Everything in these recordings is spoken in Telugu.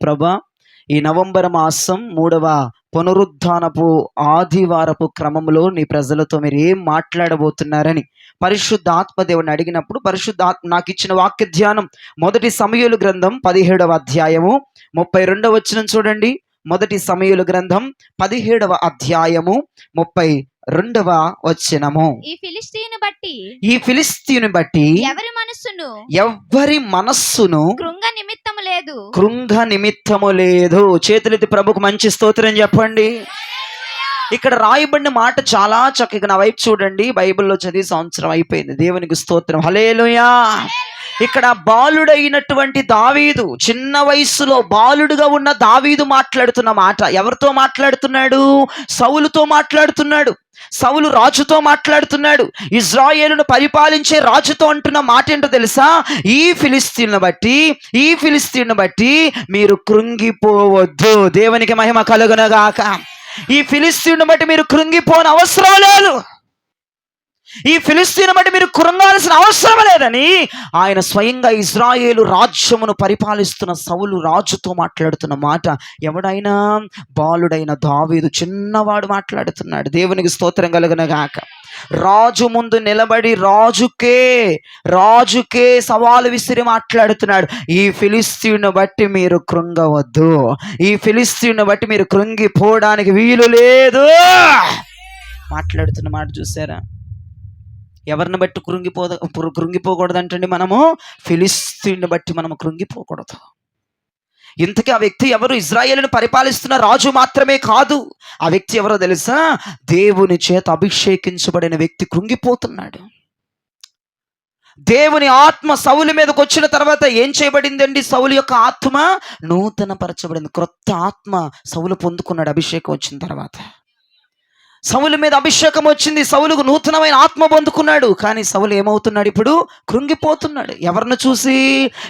ప్రభా, ఈ నవంబర్ మాసం 3వ పునరుద్ధానపు ఆదివారపు క్రమంలో నీ ప్రజలతో మీరు ఏం మాట్లాడబోతున్నారని పరిశుద్ధాత్మ దేవుని అడిగినప్పుడు, పరిశుద్ధాత్మ నాకు ఇచ్చిన వాక్య ధ్యానం 1 సమూయేలు గ్రంథం 17వ అధ్యాయము 32వ వచనం చూడండి. 1 సమూయేలు గ్రంథం 17వ అధ్యాయము 32వ వచనము. ఈ ఫిలిష్తీయుని బట్టి ఎవరి మనస్సును కృంగ నిమిత్తము లేదు. చేతులెత్తి ప్రభుకు మంచి స్తోత్రం చెప్పండి. ఇక్కడ రాయబడిన మాట చాలా చక్కగా, నా వైపు చూడండి. బైబిల్లో చదివి సంవత్సరం అయిపోయింది. దేవునికి స్తోత్రం, హల్లెలూయా. ఇక్కడ బాలుడైనటువంటి దావీదు, చిన్న వయసులో బాలుడుగా ఉన్న దావీదు మాట్లాడుతున్న మాట ఎవరితో మాట్లాడుతున్నాడు? సౌలుతో మాట్లాడుతున్నాడు. సౌలు రాజుతో మాట్లాడుతున్నాడు. ఇజ్రాయేలును పరిపాలించే రాజుతో అంటున్న మాట ఏంటో తెలుసా? ఈ ఫిలిష్తీయుని బట్టి మీరు కృంగిపోవద్దు. దేవునికి మహిమ కలుగునగాక. ఈ ఫిలిష్తీయుని బట్టి మీరు కృంగిపోని అవసరం లేదు. ఈ ఫిలిష్తీయుని బట్టి మీరు కృంగాల్సిన అవసరం లేదని ఆయన స్వయంగా ఇజ్రాయేలు రాజ్యమును పరిపాలిస్తున్న సౌలు రాజుతో మాట్లాడుతున్న మాట. ఎవడైనా బాలుడైన దావీదు చిన్నవాడు మాట్లాడుతున్నాడు. దేవునికి స్తోత్రం కలుగునగాక. రాజు ముందు నిలబడి రాజుకే సవాలు విసిరి మాట్లాడుతున్నాడు. ఈ ఫిలిష్తీయుని బట్టి మీరు కృంగవద్దు. ఈ ఫిలిష్తీయుని బట్టి మీరు కృంగిపోవడానికి వీలు లేదు. మాట్లాడుతున్న మాట చూసారా? ఎవరిని బట్టి కృంగిపోకూడదు అంటండి? మనము ఫిలిష్తీయుని బట్టి మనము కృంగిపోకూడదు. ఇంతకీ ఆ వ్యక్తి ఎవరు? ఇజ్రాయేలును పరిపాలిస్తున్న రాజు మాత్రమే కాదు. ఆ వ్యక్తి ఎవరో తెలుసా? దేవుని చేత అభిషేకించబడిన వ్యక్తి కృంగిపోతున్నాడు. దేవుని ఆత్మ సౌలు మీదకి వచ్చిన తర్వాత ఏం చేయబడిందండి? సౌలు యొక్క ఆత్మ నూతన పరచబడింది. క్రొత్త ఆత్మ సౌలు పొందుకున్నాడు అభిషేకం వచ్చిన తర్వాత. సౌలు మీద అభిషేకం వచ్చింది. సౌలుకు నూతనమైన ఆత్మ పొందుకున్నాడు. కానీ సౌలు ఏమవుతున్నాడు? ఇప్పుడు కృంగిపోతున్నాడు. ఎవరిని చూసి?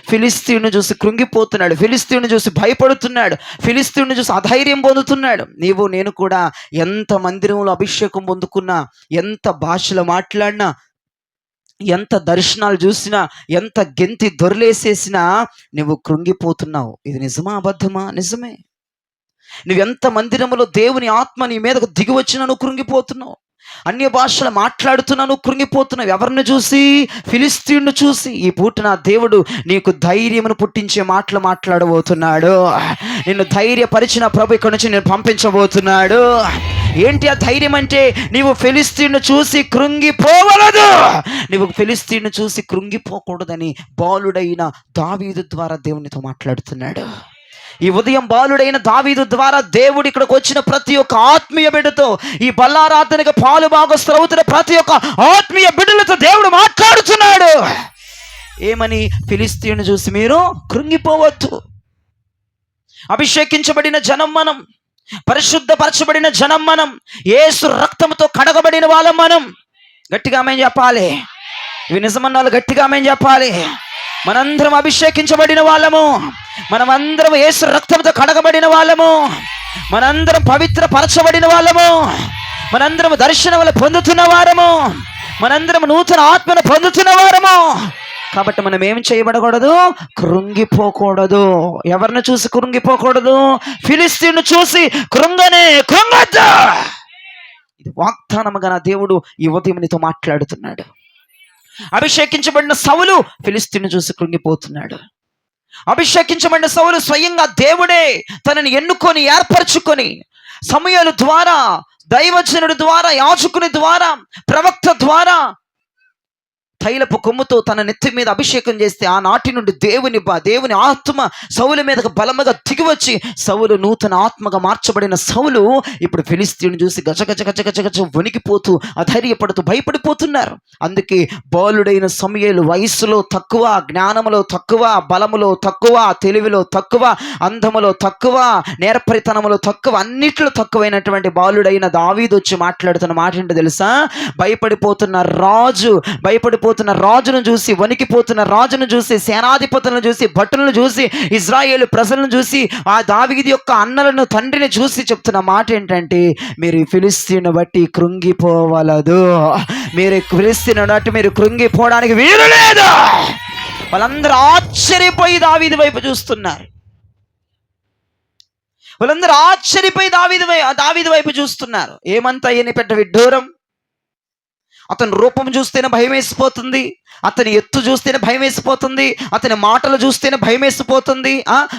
ఫిలిష్తీయుని చూసి కృంగిపోతున్నాడు. ఫిలిష్తీయుని చూసి భయపడుతున్నాడు. ఫిలిష్తీయుని చూసి అధైర్యం పొందుతున్నాడు. నీవు నేను కూడా ఎంత మందిరంలో అభిషేకం పొందుకున్నా, ఎంత భాషలు మాట్లాడినా, ఎంత దర్శనాలు చూసినా, ఎంత గెంతి దొరలేసేసినా నువ్వు కృంగిపోతున్నావు. ఇది నిజమా అబద్ధమా? నిజమే. నువ్వెంత మందిరములో దేవుని ఆత్మ నీ మీదకు దిగి వచ్చినా నువ్వు కృంగిపోతున్నావు. అన్య భాషలు మాట్లాడుతున్నా నువ్వు కృంగిపోతున్నావు. ఎవరిని చూసి? ఫిలిష్తీయుని చూసి. ఈ పూట నా దేవుడు నీకు ధైర్యమును పుట్టించే మాటలు మాట్లాడబోతున్నాడు. నిన్ను ధైర్యపరిచిన ప్రభు ఇక్కడి నుంచి నేను పంపించబోతున్నాడు. ఏంటి ఆ ధైర్యం అంటే? నీవు ఫిలిష్తీయుని చూసి కృంగిపోవలదు. నువ్వు ఫిలిష్తీయుని చూసి కృంగిపోకూడదని బాలుడైన దావీదు ద్వారా దేవునితో మాట్లాడుతున్నాడు. ఈ ఉదయం బాలుడైన దావీదు ద్వారా దేవుడు ఇక్కడికి వచ్చిన ప్రతి ఒక్క ఆత్మీయ బిడ్డతో, ఈ బల్లారాధనకి పాలు భాగస్తులవుతున్న ప్రతి ఒక్క ఆత్మీయ బిడ్డలతో దేవుడు మాట్లాడుతున్నాడు. ఏమని? ఫిలిష్తీయుని చూసి మీరు కృంగిపోవద్దు. అభిషేకించబడిన జనం మనం, పరిశుద్ధపరచబడిన జనం మనం, యేసు రక్తంతో కడగబడిన వాళ్ళం మనం. గట్టిగా ఆమేన్ చెప్పాలి. ఇవి నిజమన్న వాళ్ళు గట్టిగా ఆమేన్ చెప్పాలి. మనందరం అభిషేకించబడిన వాళ్ళము, మనమందరం యేసు రక్తంతో కడగబడిన వాళ్ళము, మనందరం పవిత్ర పరచబడిన వాళ్ళము, మనందరం దర్శనములు పొందుతున్న వారము, మనందరం నూతన ఆత్మను పొందుతున్న వారము. కాబట్టి మనం ఏం చేయబడకూడదు? కృంగిపోకూడదు. ఎవరిని చూసి కృంగిపోకూడదు? ఫిలిష్తీయుని చూసి కృంగద్దు. ఇది వాగ్దానముగా నా దేవుడు ఈ ఉదయం నీతో మాట్లాడుతున్నాడు. అభిషేకించబడిన సౌలు ఫిలిష్తీయుని చూసి కృంగిపోతున్నాడు. అభిషేకించబడిన సౌలు స్వయంగా దేవుడే తనని ఎన్నుకొని ఏర్పరచుకొని సమూయేలు ద్వారా, దైవజనుడి ద్వారా, యాజకుని ద్వారా, ప్రవక్త ద్వారా తైలపు కొమ్ముతో తన నెత్తి మీద అభిషేకం చేస్తే ఆనాటి నుండి దేవుని ఆత్మ సౌలు మీదకు బలముగా దిగివచ్చి సౌలు నూతన ఆత్మగా మార్చబడిన సౌలు ఇప్పుడు ఫిలిష్తీయుని చూసి గజగజ వణికిపోతూ, అధైర్యపడుతూ, భయపడిపోతున్నారు. అందుకే బాలుడైన సమూయేలు వయస్సులో తక్కువ, జ్ఞానములో తక్కువ, బలములో తక్కువ, తెలివిలో తక్కువ, అందములో తక్కువ, నేర్పరితనములో తక్కువ, అన్నిట్లో తక్కువైనటువంటి బాలుడైన దావీదు వచ్చి మాట్లాడుతున్న మాట ఏంటో తెలుసా? భయపడిపోతున్న రాజును చూసి, వణికిపోతున్న రాజును చూసి, సేనాధిపతులను చూసి, భటులను చూసి, ఇజ్రాయేలు ప్రజలను చూసి, ఆ దావీదు యొక్క అన్నలను, తండ్రిని చూసి చెప్తున్న మాట ఏంటంటే, మీరు ఫిలిష్తీయుని బట్టి కృంగిపోవలదు. మీరు ఫిలిష్తీయుని బట్టి మీరు కృంగిపోవడానికి వీలు లేదు. వాళ్ళందరూ ఆశ్చర్యపోయి దావీదు వైపు చూస్తున్నారు. వాళ్ళందరూ ఆశ్చర్యపోయి దావీదు వైపు చూస్తున్నారు. ఏమంతా ఈయన పెద్ద విడ్డూరం, అతని రూపం చూస్తేనే భయం వేసిపోతుంది, అతని ఎత్తు చూస్తేనే భయం వేసిపోతుంది, అతని మాటలు చూస్తేనే భయం వేసిపోతుంది.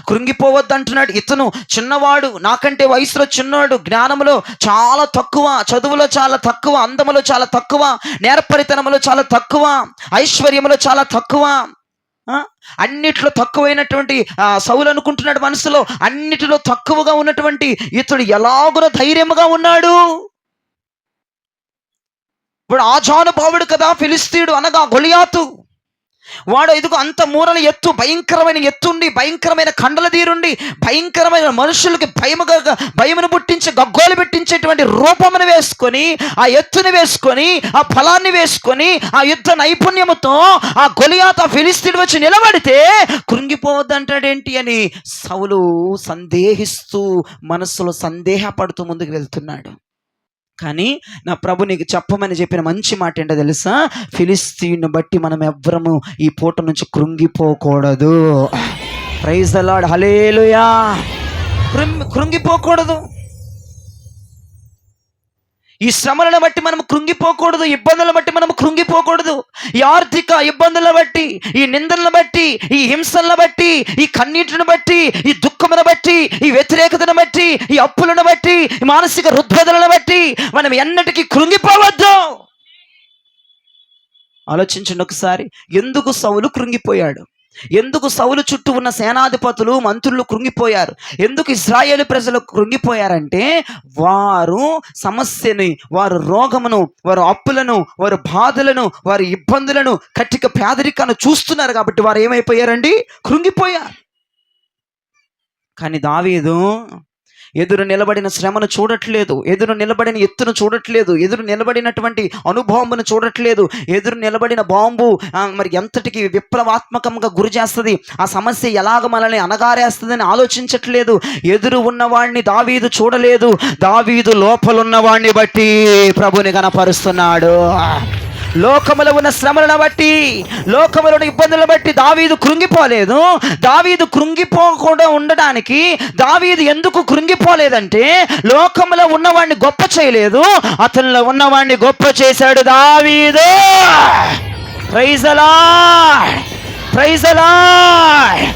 కృంగిపోవద్దు అంటున్నాడు. ఇతను చిన్నవాడు, నాకంటే వయసులో చిన్నవాడు, జ్ఞానంలో చాలా తక్కువ, చదువులో చాలా తక్కువ, అందములో చాలా తక్కువ, నేర్పరితనంలో చాలా తక్కువ, ఐశ్వర్యంలో చాలా తక్కువ, అన్నిట్లో తక్కువైనటువంటి సౌలు అనుకుంటున్నాడు మనసులో. అన్నిటిలో తక్కువగా ఉన్నటువంటి ఇతడు ఎలాగున ధైర్యముగా ఉన్నాడు. ఇప్పుడు ఆజానుభావుడు కదా ఫిలిస్తీయుడు అనగా గొలియాతు. వాడు ఎదుగు అంత మూరల ఎత్తు, భయంకరమైన ఎత్తుండి, భయంకరమైన కండల తీరుండి, భయంకరమైన మనుషులకి భయమును పుట్టించి గగ్గోలు పెట్టించేటువంటి రూపమును వేసుకొని, ఆ ఎత్తుని వేసుకొని, ఆ ఫలాన్ని వేసుకొని, ఆ యుద్ధ నైపుణ్యముతో ఆ గొలియాతు ఆ ఫిలిస్తీయుడు వచ్చి నిలబడితే కృంగిపోవద్దు అంటాడేంటి అని సౌలు సందేహిస్తూ, మనస్సులో సందేహపడుతూ ముందుకు వెళ్తున్నాడు. కానీ నా ప్రభు నీకు చెప్పమని చెప్పిన మంచి మాట ఏంటో తెలుసా? ఫిలిస్తీయుని బట్టి మనం ఎవ్వరము ఈ పూట నుంచి కృంగిపోకూడదు. ప్రైజ్ ది లార్డ్, హల్లెలూయా. కృంగిపోకూడదు. ఈ శ్రమలను బట్టి మనం కృంగిపోకూడదు, ఇబ్బందులను బట్టి మనం కృంగిపోకూడదు. ఈ ఆర్థిక ఇబ్బందులను బట్టి, ఈ నిందలను బట్టి, ఈ హింసలను బట్టి, ఈ కన్నీటిని బట్టి, ఈ దుఃఖమును బట్టి, ఈ వ్యతిరేకతను బట్టి, ఈ అప్పులను బట్టి, ఈ మానసిక రుగ్మతలను బట్టి మనం ఎన్నటికీ కృంగిపోవద్దు. ఆలోచించండి ఒకసారి, ఎందుకు సౌలు కృంగిపోయాడు? ఎందుకు సౌలు చుట్టూ ఉన్న సేనాధిపతులు, మంత్రులు కృంగిపోయారు? ఎందుకు ఇశ్రాయేలు ప్రజలు కృంగిపోయారంటే, వారు సమస్యని, వారు రోగమును, వారు అప్పులను, వారు బాధలను, వారి ఇబ్బందులను, కట్టిక పేదరికాన్ని చూస్తున్నారు కాబట్టి వారు ఏమైపోయారండి? కృంగిపోయారు. కానీ దావీదు ఎదురు నిలబడిన శ్రమను చూడట్లేదు, ఎదురు నిలబడిన ఎత్తును చూడట్లేదు, ఎదురు నిలబడినటువంటి అనుభవమును చూడట్లేదు. ఎదురు నిలబడిన బాంబు మరి ఎంతటికి విప్లవాత్మకంగా గురి చేస్తుంది, ఆ సమస్య ఎలాగ మనల్ని అనగారేస్తుందని ఆలోచించట్లేదు. ఎదురు ఉన్నవాడిని దావీదు చూడలేదు, దావీదు లోపలున్నవాడిని బట్టి ప్రభుని కనపరుస్తున్నాడు. లోకములో ఉన్న శ్రమలను బట్టి, లోకములో ఉన్న ఇబ్బందులను బట్టి దావీదు కృంగిపోలేదు. దావీదు కృంగిపోకుండా ఉండడానికి దావీదు ఎందుకు కృంగిపోలేదంటే, లోకములో ఉన్నవాడిని గొప్ప చేయలేదు, అతనిలో ఉన్నవాడిని గొప్ప చేశాడు దావీదు. Praise the Lord, praise the Lord.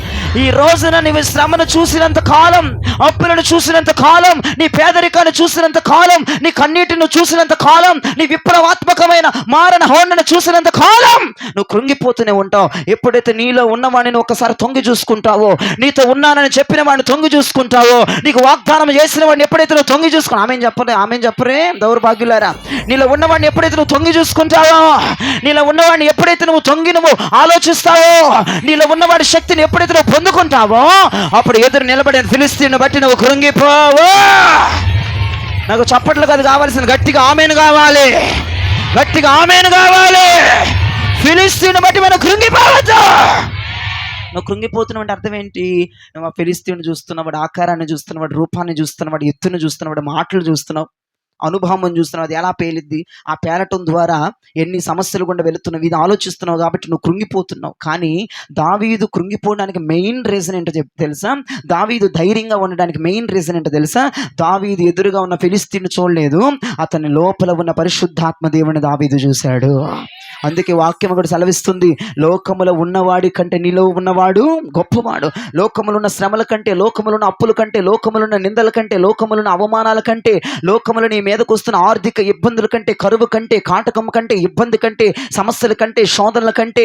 ఈ రోజున నీవు శ్రమను చూసినంత కాలం, అప్పులను చూసినంత కాలం, నీ పేదరికాన్ని చూసినంత కాలం, నీ కన్నీటిని చూసినంత కాలం, నీ విప్లవాత్మకమైన మారణ హోండను చూసినంత కాలం నువ్వు కృంగిపోతూనే ఉంటావు. ఎప్పుడైతే నీలో ఉన్నవాడిని ఒకసారి తొంగి చూసుకుంటావో, నీతో ఉన్నానని చెప్పిన వాడిని తొంగి చూసుకుంటావో, నీకు వాగ్దానం చేసిన వాడిని ఎప్పుడైతే నువ్వు తొంగి చూసుకున్నావు, ఆమె చెప్పరే దౌర్భాగ్యులారా, నీలో ఉన్నవాడిని ఎప్పుడైతే నువ్వు తొంగి చూసుకుంటావో, నీలో ఉన్నవాడిని ఎప్పుడైతే నువ్వు ఆలోచిస్తావో, నీలో ఉన్నవాడి శక్తిని ఎప్పుడైతే నువ్వు పొందుకుంటావో, అప్పుడు ఎదురు నిలబడిన ఫిలిస్తీయుని బట్టి నువ్వు కృంగిపోవు. నాకు చప్పట్లు కాదు కావాల్సిన, గట్టిగా ఆమేన్ కావాలి, గట్టిగా ఆమేన్ కావాలి. ఫిలిస్తీయుని బట్టి మనం కృంగిపోవద్దు. నువ్వు కృంగిపోతున్నావు అర్థం ఏంటి? నువ్వు ఆ ఫిలిస్తీయుని చూస్తున్నావు, వాడి ఆకారాన్ని చూస్తున్నావు, వాడి రూపాన్ని చూస్తున్నావు, వాడి ఎత్తును చూస్తున్నావు, వాడి మాటలు చూస్తున్నావు, అనుభవం చూస్తున్నావు. అది ఎలా పేలిద్ది? ఆ పేలటం ద్వారా ఎన్ని సమస్యలు గుండా వెళుతున్నావు, ఇది ఆలోచిస్తున్నావు కాబట్టి నువ్వు కృంగిపోతున్నావు. కానీ దావీదు కృంగిపోవడానికి మెయిన్ రీజన్ ఏంటో తెలుసా? దావీదు ధైర్యంగా ఉండడానికి మెయిన్ రీజన్ ఏంటో తెలుసా? దావీదు ఎదురుగా ఉన్న ఫిలిస్తీయుని చూడలేదు, అతని లోపల ఉన్న పరిశుద్ధాత్మ దేవుని దావీదు చూశాడు. అందుకే వాక్యం కూడా సెలవిస్తుంది, లోకములో ఉన్నవాడి కంటే నీలో ఉన్నవాడు గొప్పవాడు. లోకములో ఉన్న శ్రమల కంటే, లోకములో ఉన్న అప్పుల కంటే, లోకములో ఉన్న నిందల కంటే, లోకములో ఉన్న అవమానాల కంటే, లోకములో నీ మీదకు వస్తున్న ఆర్థిక ఇబ్బందుల కంటే, కరువు కంటే, కాటకం కంటే, ఇబ్బంది కంటే, సమస్యల కంటే, శోధనల కంటే,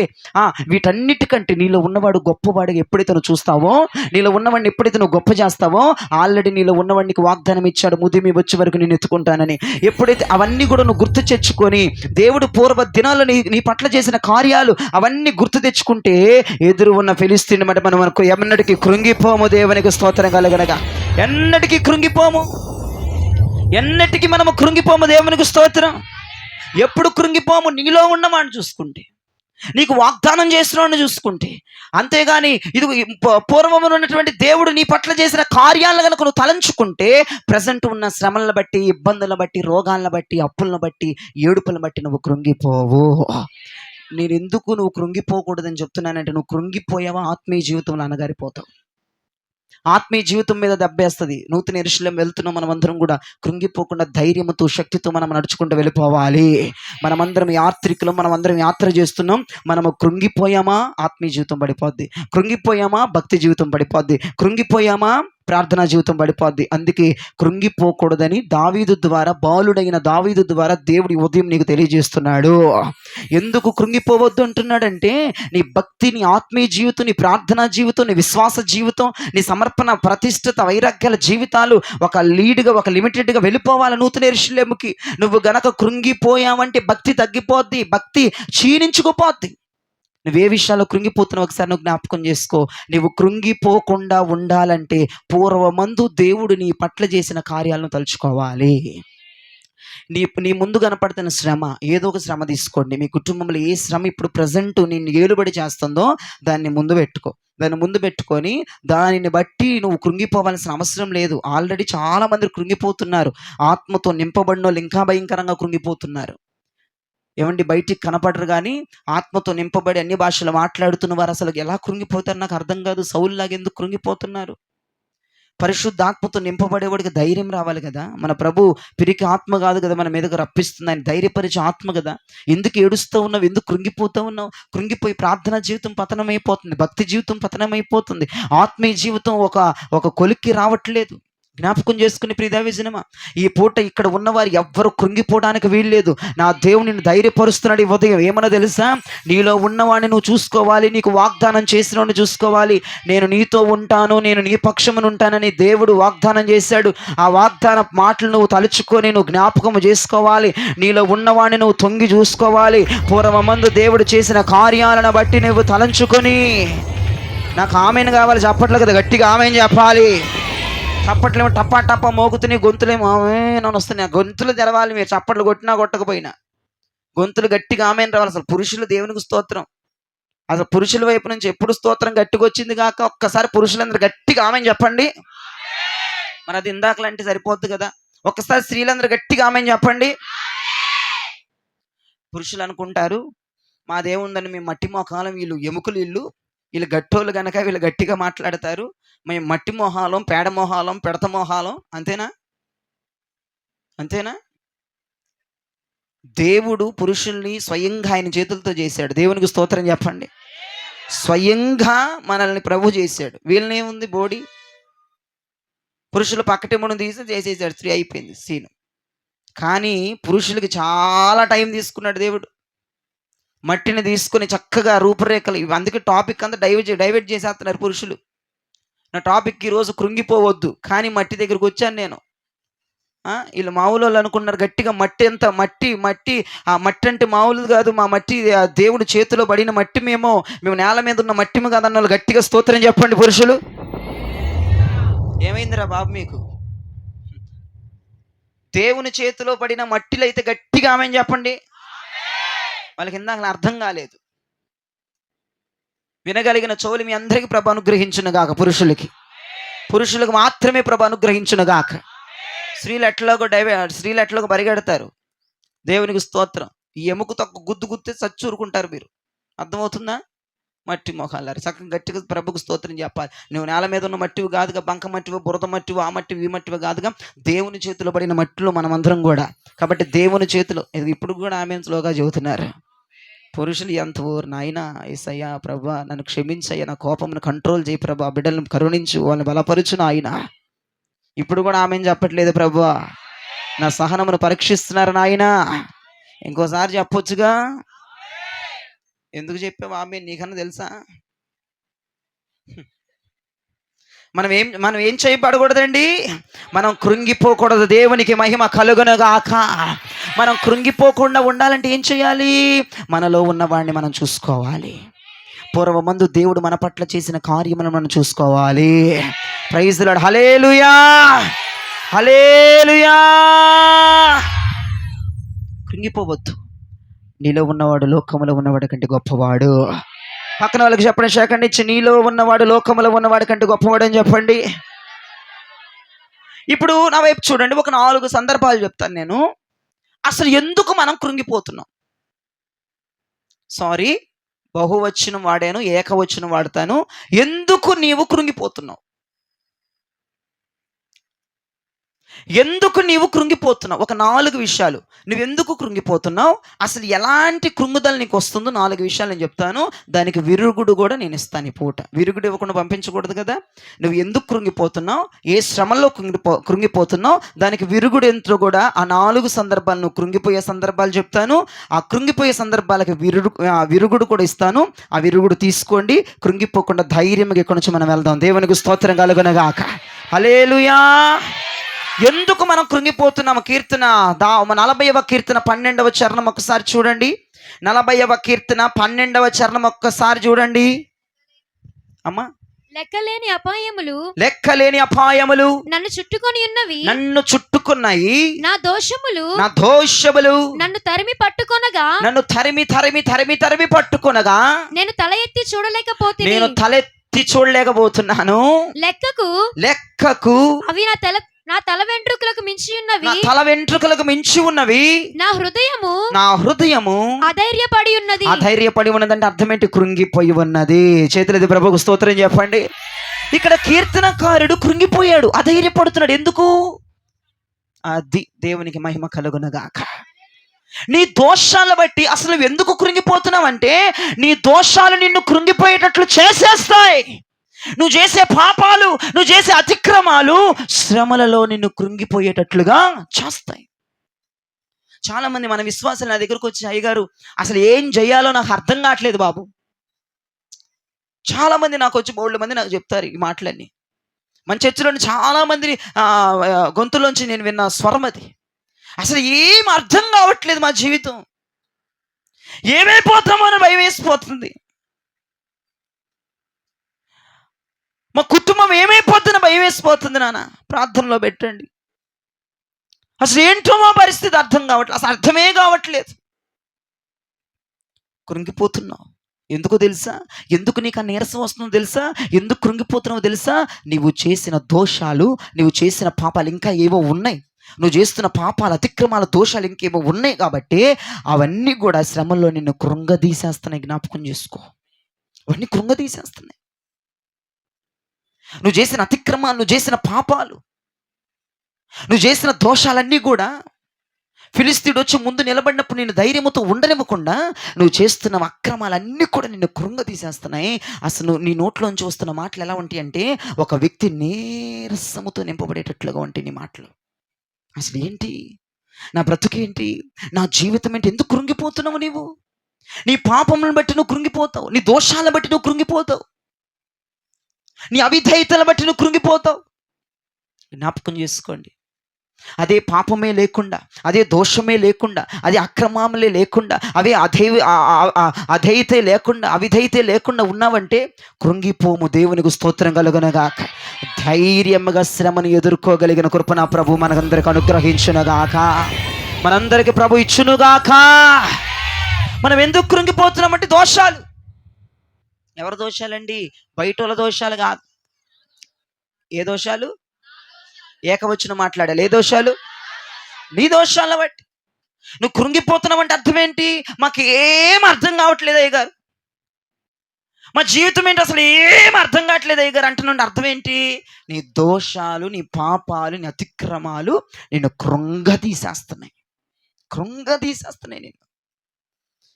వీటన్నిటికంటే నీలో ఉన్నవాడు గొప్పవాడిగా ఎప్పుడైతే నువ్వు చూస్తావో, నీలో ఉన్నవాడిని ఎప్పుడైతే నువ్వు గొప్ప చేస్తావో, ఆల్రెడీ నీలో ఉన్నవాడికి వాగ్దానం ఇచ్చాడు, ముదిమి వచ్చే వరకు నేను ఎత్తుకుంటానని. ఎప్పుడైతే అవన్నీ కూడా నువ్వు గుర్తు తెచ్చుకొని, దేవుడు పూర్వ దినాల్లో నీ పట్ల చేసిన కార్యాలు అవన్నీ గుర్తు తెచ్చుకుంటే, ఎదురు ఉన్న ఫిలిస్తీయుని మాట మనం ఎన్నటికీ కృంగిపోము. దేవునికి స్తోత్రం కలుగనగా. ఎన్నటికీ కృంగిపోము, ఎన్నటికీ మనము కృంగిపోము. దేవునికి స్తోత్రం. ఎప్పుడు కృంగిపోము? నీలో ఉన్నవాడిని చూసుకుంటే, నీకు వాగ్దానం చేసినవాడిని చూసుకుంటే. అంతేగాని ఇది పూర్వమున ఉన్నటువంటి దేవుడు నీ పట్ల చేసిన కార్యాలను కనుక నువ్వు తలంచుకుంటే, ప్రజెంట్ ఉన్న శ్రమలను బట్టి, ఇబ్బందులను బట్టి, రోగాలను బట్టి, అప్పులను బట్టి, ఏడుపులను బట్టి నువ్వు కృంగిపోవు. నేను ఎందుకు నువ్వు కృంగిపోకూడదని చెప్తున్నానంటే, నువ్వు కృంగిపోయావా ఆత్మీయ జీవితంలో అనగారిపోతావు. ఆత్మీయ జీవితం మీద దెబ్బేస్తుంది. నూతన యెరూషలేం వెళ్తున్నాం మనమందరం కూడా. కృంగిపోకుండా ధైర్యంతో, శక్తితో మనం నడుచుకుంటూ వెళ్ళిపోవాలి. మనమందరం యాత్రికులం, మనమందరం యాత్ర చేస్తున్నాం. మనము కృంగిపోయామా ఆత్మీయ జీవితం పడిపోద్ది, కృంగిపోయామా భక్తి జీవితం పడిపోద్ది, కృంగిపోయామా ప్రార్థనా జీవితం పడిపోద్ది. అందుకే కృంగిపోకూడదని బాలుడైన దావీదు ద్వారా దేవుడి ఉదయం నీకు తెలియజేస్తున్నాడు. ఎందుకు కృంగిపోవద్దు అంటున్నాడంటే, నీ భక్తి, నీ ఆత్మీయ జీవితం, నీ ప్రార్థనా జీవితం, నీ విశ్వాస జీవితం, నీ సమర్పణ, ప్రతిష్ఠిత, వైరాగ్యాల జీవితాలు ఒక లీడ్గా, ఒక లిమిటెడ్గా వెళ్ళిపోవాలి నూతన యెరూషలేముకి. నువ్వు గనక కృంగిపోయావంటే భక్తి తగ్గిపోద్ది, భక్తి క్షీణించుకుపోద్ది. నువ్వే విషయాల్లో కృంగిపోతున్నావు ఒకసారి నువ్వు జ్ఞాపకం చేసుకో. నువ్వు కృంగిపోకుండా ఉండాలంటే పూర్వమందు దేవుడు నీ పట్ల చేసిన కార్యాలను తలుచుకోవాలి. నీ ముందు కనపడుతున్న శ్రమ, ఏదో ఒక శ్రమ తీసుకోండి. మీ కుటుంబంలో ఏ శ్రమ ఇప్పుడు ప్రజెంట్ నిన్ను ఏలుబడి చేస్తుందో దాన్ని ముందు పెట్టుకో. దాన్ని ముందు పెట్టుకొని దానిని బట్టి నువ్వు కృంగిపోవాల్సిన అవసరం లేదు. ఆల్రెడీ చాలామంది కృంగిపోతున్నారు. ఆత్మతో నింపబడిన వాళ్ళు ఇంకా భయంకరంగా కృంగిపోతున్నారు. ఏమండి, బయటికి కనపడరు కానీ ఆత్మతో నింపబడి అన్ని భాషలు మాట్లాడుతున్న వారు అసలు ఎలా కృంగిపోతారు నాకు అర్థం కాదు. సౌలులాగా ఎందుకు కృంగిపోతున్నారు? పరిశుద్ధాత్మతో నింపబడేవాడికి ధైర్యం రావాలి కదా. మన ప్రభు పిరికి ఆత్మ కాదు కదా మన మీదకు రప్పిస్తుంది, ఆయన ధైర్యపరిచే ఆత్మ కదా. ఎందుకు ఏడుస్తూ ఉన్నావు, ఎందుకు కృంగిపోతూ ఉన్నావు? కృంగిపోయి ప్రార్థనా జీవితం పతనమైపోతుంది, భక్తి జీవితం పతనమైపోతుంది, ఆత్మీయ జీవితం ఒక కొలిక్కి రావట్లేదు. జ్ఞాపకం చేసుకుని ప్రియదేవజనమా, ఈ పూట ఇక్కడ ఉన్నవారు ఎవ్వరు కృంగిపోవడానికి వీల్లేదు. నా దేవుని ధైర్యపరుస్తున్నాడు ఈ ఉదయం. ఏమన్నా తెలుసా, నీలో ఉన్నవాడిని నువ్వు చూసుకోవాలి, నీకు వాగ్దానం చేసినవాడిని చూసుకోవాలి. నేను నీతో ఉంటాను, నేను నీ పక్షమును ఉంటానని దేవుడు వాగ్దానం చేశాడు. ఆ వాగ్దాన మాటలు నువ్వు తలుచుకొని నువ్వు జ్ఞాపకం చేసుకోవాలి. నీలో ఉన్నవాడిని నువ్వు తొంగి చూసుకోవాలి. పూర్వమందు దేవుడు చేసిన కార్యాలను బట్టి నువ్వు తలంచుకొని, నాకు ఆమెను కావాలి చప్పట్లు కదా, గట్టిగా ఆమెను చెప్పాలి. చప్పట్లేమో టప్పా టప్పా మోగుతున్నాయి, గొంతులేమో నన్ను వస్తున్నాయి. గొంతులు తెరవాలి. మీరు చప్పట్లు కొట్టినా కొట్టకపోయినా గొంతులు గట్టిగా ఆమెను రావాలి. అసలు పురుషులు దేవునికి స్తోత్రం. అసలు పురుషుల వైపు నుంచి ఎప్పుడు స్తోత్రం గట్టిగా వచ్చింది కాక ఒక్కసారి పురుషులందరూ గట్టిగా ఆమెను చెప్పండి. మరి అది ఇందాకలంటే సరిపోద్ది కదా. ఒక్కసారి స్త్రీలందరూ గట్టిగా ఆమెను చెప్పండి. పురుషులు అనుకుంటారు మా దేవుందని మేము మట్టి మోకాలం, వీళ్ళు ఎముకలు, వీళ్ళు గట్టోళ్ళు కనుక వీళ్ళు గట్టిగా మాట్లాడతారు. మేము మట్టి మొహాలం, పేడ మొహాలం, పెడత మొహాలం. అంతేనా? దేవుడు పురుషుల్ని స్వయంగా ఆయన చేతులతో చేశాడు. దేవునికి స్తోత్రం చెప్పండి. స్వయంగా మనల్ని ప్రభు చేశాడు. వీళ్ళనేముంది బోడి, పురుషులు పక్కటెమును తీసి చేసేసాడు, స్త్రీ అయిపోయింది సీను. కానీ పురుషులకి చాలా టైం తీసుకున్నాడు దేవుడు. మట్టిని తీసుకుని చక్కగా రూపురేఖలు, అందుకే టాపిక్ అంతా డైవర్ట్ చేసేస్తున్నారు పురుషులు. నా టాపిక్ ఈరోజు కృంగిపోవద్దు, కానీ మట్టి దగ్గరికి వచ్చాను నేను. వీళ్ళు మామూలు వాళ్ళు అనుకున్నారు గట్టిగా మట్టి ఎంత మట్టి ఆ మట్టి అంటే మామూలు కాదు, మా మట్టి దేవుడి చేతిలో పడిన మట్టి, మేము నేల మీద ఉన్న మట్టిము కాదన్న వాళ్ళు గట్టిగా స్తోత్రం చెప్పండి పురుషులు. ఏమైందిరా బాబు మీకు? దేవుని చేతిలో పడిన మట్టిలో అయితే గట్టిగా ఆమెను చెప్పండి. వాళ్ళకి ఇందాక అర్థం కాలేదు. వినగలిగిన చెవులు మీ అందరికీ ప్రభు అనుగ్రహించును గాక. పురుషులకు మాత్రమే ప్రభు అనుగ్రహించును గాక. స్త్రీలు ఎట్లాగో పరిగెడతారు. దేవునికి స్తోత్రం. ఈ ఎముకు తక్కువ గుద్దు చచ్చూరుకుంటారు. మీరు అర్థమవుతుందా? మట్టి మొహాలారు చక్కగా గట్టిగా ప్రభుకు స్తోత్రం చెప్పాలి. నువ్వు నేల మీద ఉన్న మట్టివి కాదుగా, బంక మట్టివి, బురద మట్టివి, ఆ మట్టివి ఈ మట్టివి కాదుగా, దేవుని చేతిలో పడిన మట్టిలో మనమందరం కూడా. కాబట్టి దేవుని చేతిలో, ఇప్పుడు కూడా ఆమె స్లోగా చెబుతున్నారు పురుషులు. ఎంత ఊరు నాయన, ఏసయ్యా ప్రభా నన్ను క్షమించయ్యా, నా కోపంను కంట్రోల్ చేయి ప్రభా, బిడ్డలను కరుణించు, వాళ్ళని బలపరుచు నాయన. ఇప్పుడు కూడా ఆమె చెప్పట్లేదు ప్రభా, నా సహనమును పరీక్షిస్తున్నారు నాయన. ఇంకోసారి చెప్పొచ్చుగా. ఎందుకు చెప్పావు ఆమె? నీకన్నా తెలుసా? మనం ఏం చేయబడకూడదండి, మనం కృంగిపోకూడదు. దేవునికి మహిమ కలుగునుగాక. మనం కృంగిపోకుండా ఉండాలంటే ఏం చేయాలి? మనలో ఉన్నవాడిని మనం చూసుకోవాలి. పూర్వమందు దేవుడు మన పట్ల చేసిన కార్యములను మనం చూసుకోవాలి. Praise the Lord. Hallelujah, hallelujah. కృంగిపోవద్దు. నీలో ఉన్నవాడు లోకములో ఉన్నవాడి కంటే గొప్పవాడు. పక్కన వాళ్ళకి చెప్పండి, శాఖండి ఇచ్చి, నీలో ఉన్నవాడు లోకములో ఉన్నవాడి కంటే గొప్పవాడు అని చెప్పండి. ఇప్పుడు నా వైపు చూడండి, ఒక 4 సందర్భాలు చెప్తాను నేను. అసలు ఎందుకు మనం కృంగిపోతున్నాం? బహువచనం వాడాను, ఏకవచనం వాడతాను. ఎందుకు నీవు కృంగిపోతున్నావు? ఎందుకు నీవు కృంగిపోతున్నావు? ఒక 4 విషయాలు. నువ్వెందుకు కృంగిపోతున్నావు, అసలు ఎలాంటి కృంగుదల నీకు వస్తుందో 4 విషయాలు నేను చెప్తాను. దానికి విరుగుడు కూడా నేను ఇస్తాను ఈ పూట. విరుగుడు ఇవ్వకుండా పంపించకూడదు కదా. నువ్వు ఎందుకు కృంగిపోతున్నావు, ఏ శ్రమల్లో కృంగిపోతున్నావు, దానికి విరుగుడు ఎంతో కూడా ఆ 4 సందర్భాలు, నువ్వు కృంగిపోయే సందర్భాలు చెప్తాను. ఆ కృంగిపోయే సందర్భాలకు విరుగుడు కూడా ఇస్తాను. ఆ విరుగుడు తీసుకోండి. కృంగిపోకుండా ధైర్యంగా ఇక్కడి నుంచి మనం వెళ్దాం. దేవునికి స్తోత్రం కలుగునగాక. హల్లెలూయా. ఎందుకు మనం కృంగిపోతున్నాము? కీర్తన 40వ కీర్తన 12వ చరణం ఒక్కసారి చూడండి. 40వ కీర్తన 12వ చరణం ఒక్కసారి చూడండి అమ్మా. లెక్కలేని అపాయములు నన్ను చుట్టుకున్నాయి. నా దోషములు నన్ను తరిమి పట్టుకొనగా నేను తల ఎత్తి చూడలేకపోతున్నాను. లెక్కకు అవి నా తల వెంట్రుకలకు మించి ఉన్నవి. నా హృదయము అధైర్యపడి ఉన్నదంటే అర్థం ఏంటి? కృంగిపోయి ఉన్నది. చేతులది ప్రభువుకు స్తోత్రం చెప్పండి. ఇక్కడ కీర్తనకారుడు కృంగిపోయాడు, అధైర్యపడుతున్నాడు. ఎందుకు? అది దేవునికి మహిమ కలుగునగాక. నీ దోషాలను బట్టి అసలు నువ్వు ఎందుకు కృంగిపోతున్నావు అంటే, నీ దోషాలు నిన్ను కృంగిపోయేటట్లు చేసేస్తాయి. నువ్వు చేసే పాపాలు, నువ్వు చేసే అతిక్రమాలు శ్రమలలో నిన్ను కృంగిపోయేటట్లుగా చేస్తాయి. చాలా మంది మన విశ్వాసాలు నా దగ్గరకు వచ్చి, అయ్యగారు అసలు ఏం చేయాలో నాకు అర్థం కావట్లేదు బాబు. చాలా మంది నాకు వచ్చి బోల్డ్ మంది నాకు చెప్తారు ఈ మాటలన్నీ. మన చర్చిలోని చాలా మంది గొంతులోంచి నేను విన్న స్వరం అది. అసలు ఏం అర్థం కావట్లేదు, మా జీవితం ఏమైపోతామో అని భయం వేసిపోతుంది, మా కుటుంబం ఏమైపోతుందో భయం వేసిపోతుంది. నాన్న ప్రార్థనలో పెట్టండి. అసలు ఏంటో మా పరిస్థితి అర్థం కావట్లేదు, అసలు అర్థమే కావట్లేదు. కృంగిపోతున్నావు. ఎందుకు తెలుసా? ఎందుకు నీకు ఆ నీరసం వస్తుందో తెలుసా? ఎందుకు కృంగిపోతున్నావో తెలుసా? నీవు చేసిన దోషాలు, నీవు చేసిన పాపాలు ఇంకా ఏవో ఉన్నాయి. నువ్వు చేస్తున్న పాపాలు, అతిక్రమాల దోషాలు ఇంకేమో ఉన్నాయి కాబట్టి అవన్నీ కూడా శ్రమల్లో నిన్ను కృంగదీసేస్తున్నాయి. జ్ఞాపకం చేసుకో, అవన్నీ కృంగదీసేస్తున్నాయి. నువ్వు చేసిన అతిక్రమాలు, నువ్వు చేసిన పాపాలు, నువ్వు చేసిన దోషాలన్నీ కూడా ఫిలిస్తీయుడు వచ్చి ముందు నిలబడినప్పుడు నేను ధైర్యంతో ఉండనివ్వకుండా నువ్వు చేస్తున్న అక్రమాలన్నీ కూడా నిన్ను కృంగదీసేస్తున్నాయి. అసలు నీ నోట్లోంచి వస్తున్న మాటలు ఎలా ఉంటాయి అంటే, ఒక వ్యక్తి నీరసముతో నింపబడేటట్లుగా ఉంటాయి నీ మాటలు. అసలు ఏంటి నా బ్రతుకేంటి, నా జీవితం ఏంటి? ఎందుకు కృంగిపోతున్నావు నీవు? నీ పాపములను బట్టి నువ్వు కృంగిపోతావు, నీ దోషాలను బట్టి నువ్వు కృంగిపోతావు, నీ అవిధేయతలను బట్టి నువ్వు కృంగిపోతావు. జ్ఞాపకం చేసుకోండి, అదే పాపమే లేకుండా, అదే దోషమే లేకుండా, అదే అక్రమములే లేకుండా, అవే అధేయతే లేకుండా, అవిధేయతే లేకుండా ఉన్నావంటే కృంగిపోము. దేవునికి స్తోత్రం కలుగునగాక. ధైర్యంగా శ్రమను ఎదుర్కోగలిగిన కృప నా ప్రభు మనందరికి అనుగ్రహించునుగాక, మనందరికి ప్రభు ఇచ్చునుగాక. మనం ఎందుకు కృంగిపోతున్నామంటే దోషాలు. ఎవరి దోషాలండి? బయట వాళ్ళ దోషాలు కాదు. ఏ దోషాలు? ఏకవచనం మాట్లాడాలి. ఏ దోషాలు? నీ దోషాలను బట్టి నువ్వు కృంగిపోతున్నావు అంటే అర్థం ఏంటి? మాకు ఏం అర్థం కావట్లేదు అయ్య గారు, మా జీవితం ఏంటి అసలు ఏం అర్థం కావట్లేదు అయ్య గారు అంటున్నాడు. అర్థం ఏంటి? నీ దోషాలు, నీ పాపాలు, నీ అతిక్రమాలు నిన్ను కృంగదీసేస్తున్నాయి నిన్ను.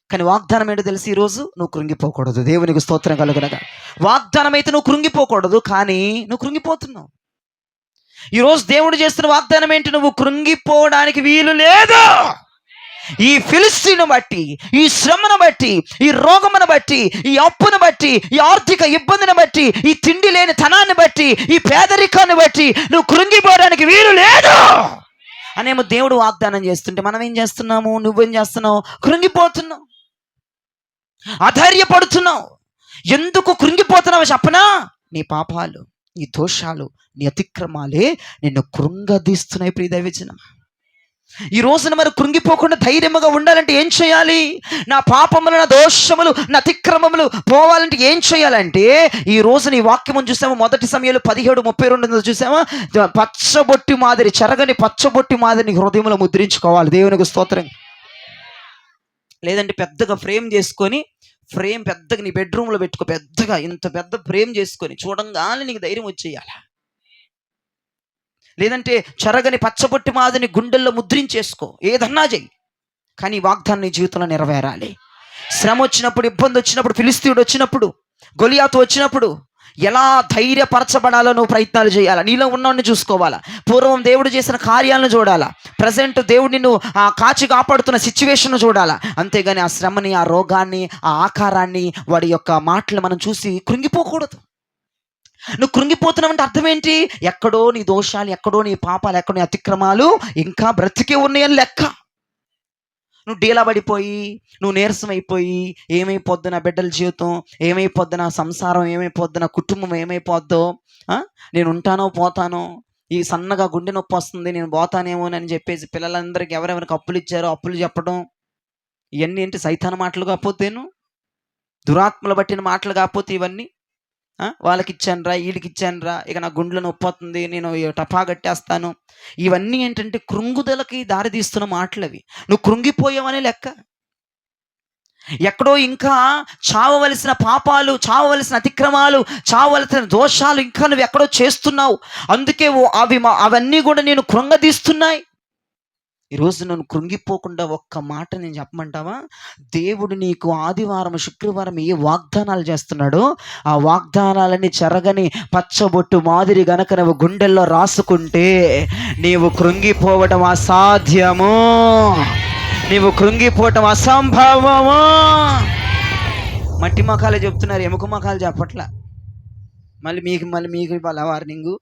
కానీ వాగ్దానం ఏంటో తెలిసి ఈరోజు నువ్వు కృంగిపోకూడదు. దేవునికి స్తోత్రం కలుగునగా. వాగ్దానం అయితే నువ్వు కృంగిపోకూడదు, కానీ నువ్వు కృంగిపోతున్నావు. ఈరోజు దేవుడు చేస్తున్న వాగ్దానం ఏంటి? నువ్వు కృంగిపోవడానికి వీలు లేదు. ఈ ఫిలిస్తీను బట్టి, ఈ శ్రమను బట్టి, ఈ రోగమును బట్టి, ఈ అప్పును బట్టి, ఈ ఆర్థిక ఇబ్బందిని బట్టి, ఈ తిండి లేని తనాన్ని బట్టి, ఈ పేదరికాన్ని బట్టి నువ్వు కృంగిపోవడానికి వీలు లేదు అనేమో దేవుడు వాగ్దానం చేస్తుంటే మనం ఏం చేస్తున్నాము? నువ్వేం చేస్తున్నావు? కృంగిపోతున్నావు, అధైర్యపడుతున్నావు. ఎందుకు కృంగిపోతున్నావు చెప్పనా? నీ పాపాలు, నీ దోషాలు, నీ అతిక్రమాలే నిన్ను కృంగదీస్తున్నాయి. ప్రియ దైవజనం, ఈ రోజున మరి కృంగిపోకుండా ధైర్యముగా ఉండాలంటే ఏం చేయాలి? నా పాపములు, నా దోషములు, నా అతిక్రమములు పోవాలంటే ఏం చేయాలంటే, ఈ రోజు నీ వాక్యము చూసామా? 1 సమూయేలు 17:32 చూసామా? పచ్చబొట్టి మాదిరి, చెరగని పచ్చబొట్టి మాదిరి హృదయంలో ముద్రించుకోవాలి. దేవునికి స్తోత్రం. లేదంటే పెద్దగా ఫ్రేమ్ చేసుకొని, ఫ్రేమ్ పెద్దగా నీ బెడ్రూమ్లో పెట్టుకో, పెద్దగా ఇంత పెద్ద ఫ్రేమ్ చేసుకొని చూడంగానే నీకు ధైర్యం వచ్చేయాలి. లేదంటే చెరగని పచ్చబొట్టి మాదిని గుండెల్లో ముద్రించేసుకో, ఏదన్నా చెయ్యి, కానీ ఈ వాగ్దానం నీ జీవితంలో నెరవేరాలి. శ్రమ వచ్చినప్పుడు, ఇబ్బంది వచ్చినప్పుడు, ఫిలిస్తీయుడు వచ్చినప్పుడు, గొలియాతు వచ్చినప్పుడు ఎలా ధైర్యపరచబడాలో నువ్వు ప్రయత్నాలు చేయాలా. నీలో ఉన్నవాడిని చూసుకోవాలా, పూర్వం దేవుడు చేసిన కార్యాలను చూడాలా, ప్రజెంట్ దేవుడు నిన్ను కాచి కాపాడుతున్న సిచ్యువేషన్ చూడాలా. అంతేగాని ఆ శ్రమని, ఆ రోగాన్ని, ఆ ఆకారాన్ని, వాడి యొక్క మాటలు మనం చూసి కృంగిపోకూడదు. నువ్వు కృంగిపోతున్నావంటే అర్థం ఏంటి? ఎక్కడో నీ దోషాలు, ఎక్కడో నీ పాపాలు, ఎక్కడో నీ అతిక్రమాలు ఇంకా బ్రతికే ఉన్నాయని లెక్క. నువ్వు డీలా పడిపోయి, నువ్వు నీరసం అయిపోయి, ఏమైపోద్దు నా బిడ్డల జీవితం, ఏమైపోద్దు నా సంసారం, ఏమైపోద్దు నా కుటుంబం, ఏమైపోద్దో, నేను ఉంటానో పోతానో, ఈ సన్నగా గుండె నొప్పి వస్తుంది, నేను పోతానేమోనని చెప్పేసి పిల్లలందరికీ ఎవరెవరికి అప్పులు ఇచ్చారో అప్పులు చెప్పడం, ఇవన్నీ ఏంటి? సైతాన్ మాటలు కాకపోతేను, దురాత్మలు పట్టిన మాటలు కాకపోతే ఇవన్నీ. వాళ్ళకి ఇచ్చానురా, వీళ్ళకి ఇచ్చానురా, ఇక నా గుండెలో నొప్పి వస్తుంది, నేను టపా కట్టేస్తాను, ఇవన్నీ ఏంటంటే కృంగుదలకి దారి తీస్తున్న మాటలు అవి. నువ్వు కృంగిపోయావనే లెక్క. ఎక్కడో ఇంకా చావవలసిన పాపాలు, చావవలసిన అతిక్రమాలు, చావవలసిన దోషాలు ఇంకా నువ్వు ఎక్కడో చేస్తున్నావు. అందుకే అవన్నీ కూడా నేను కృంగదీస్తున్నాయి. ఈరోజు నన్ను కృంగిపోకుండా ఒక్క మాట నేను చెప్పమంటావా? దేవుడు నీకు ఆదివారం, శుక్రవారం ఏ వాగ్దానాలు చేస్తున్నాడో ఆ వాగ్దానాలని చెరగని పచ్చబొట్టు మాదిరి గనక నువ్వు గుండెల్లో రాసుకుంటే నీవు కృంగిపోవడం అసాధ్యము, నీవు కృంగిపోవటం అసంభవము. మట్టి మొఖాలే చెప్తున్నారు, ఎముక మొఖాలు చెప్పట్లా. మళ్ళీ మీకు ఇవ్వాలి వార్నింగు.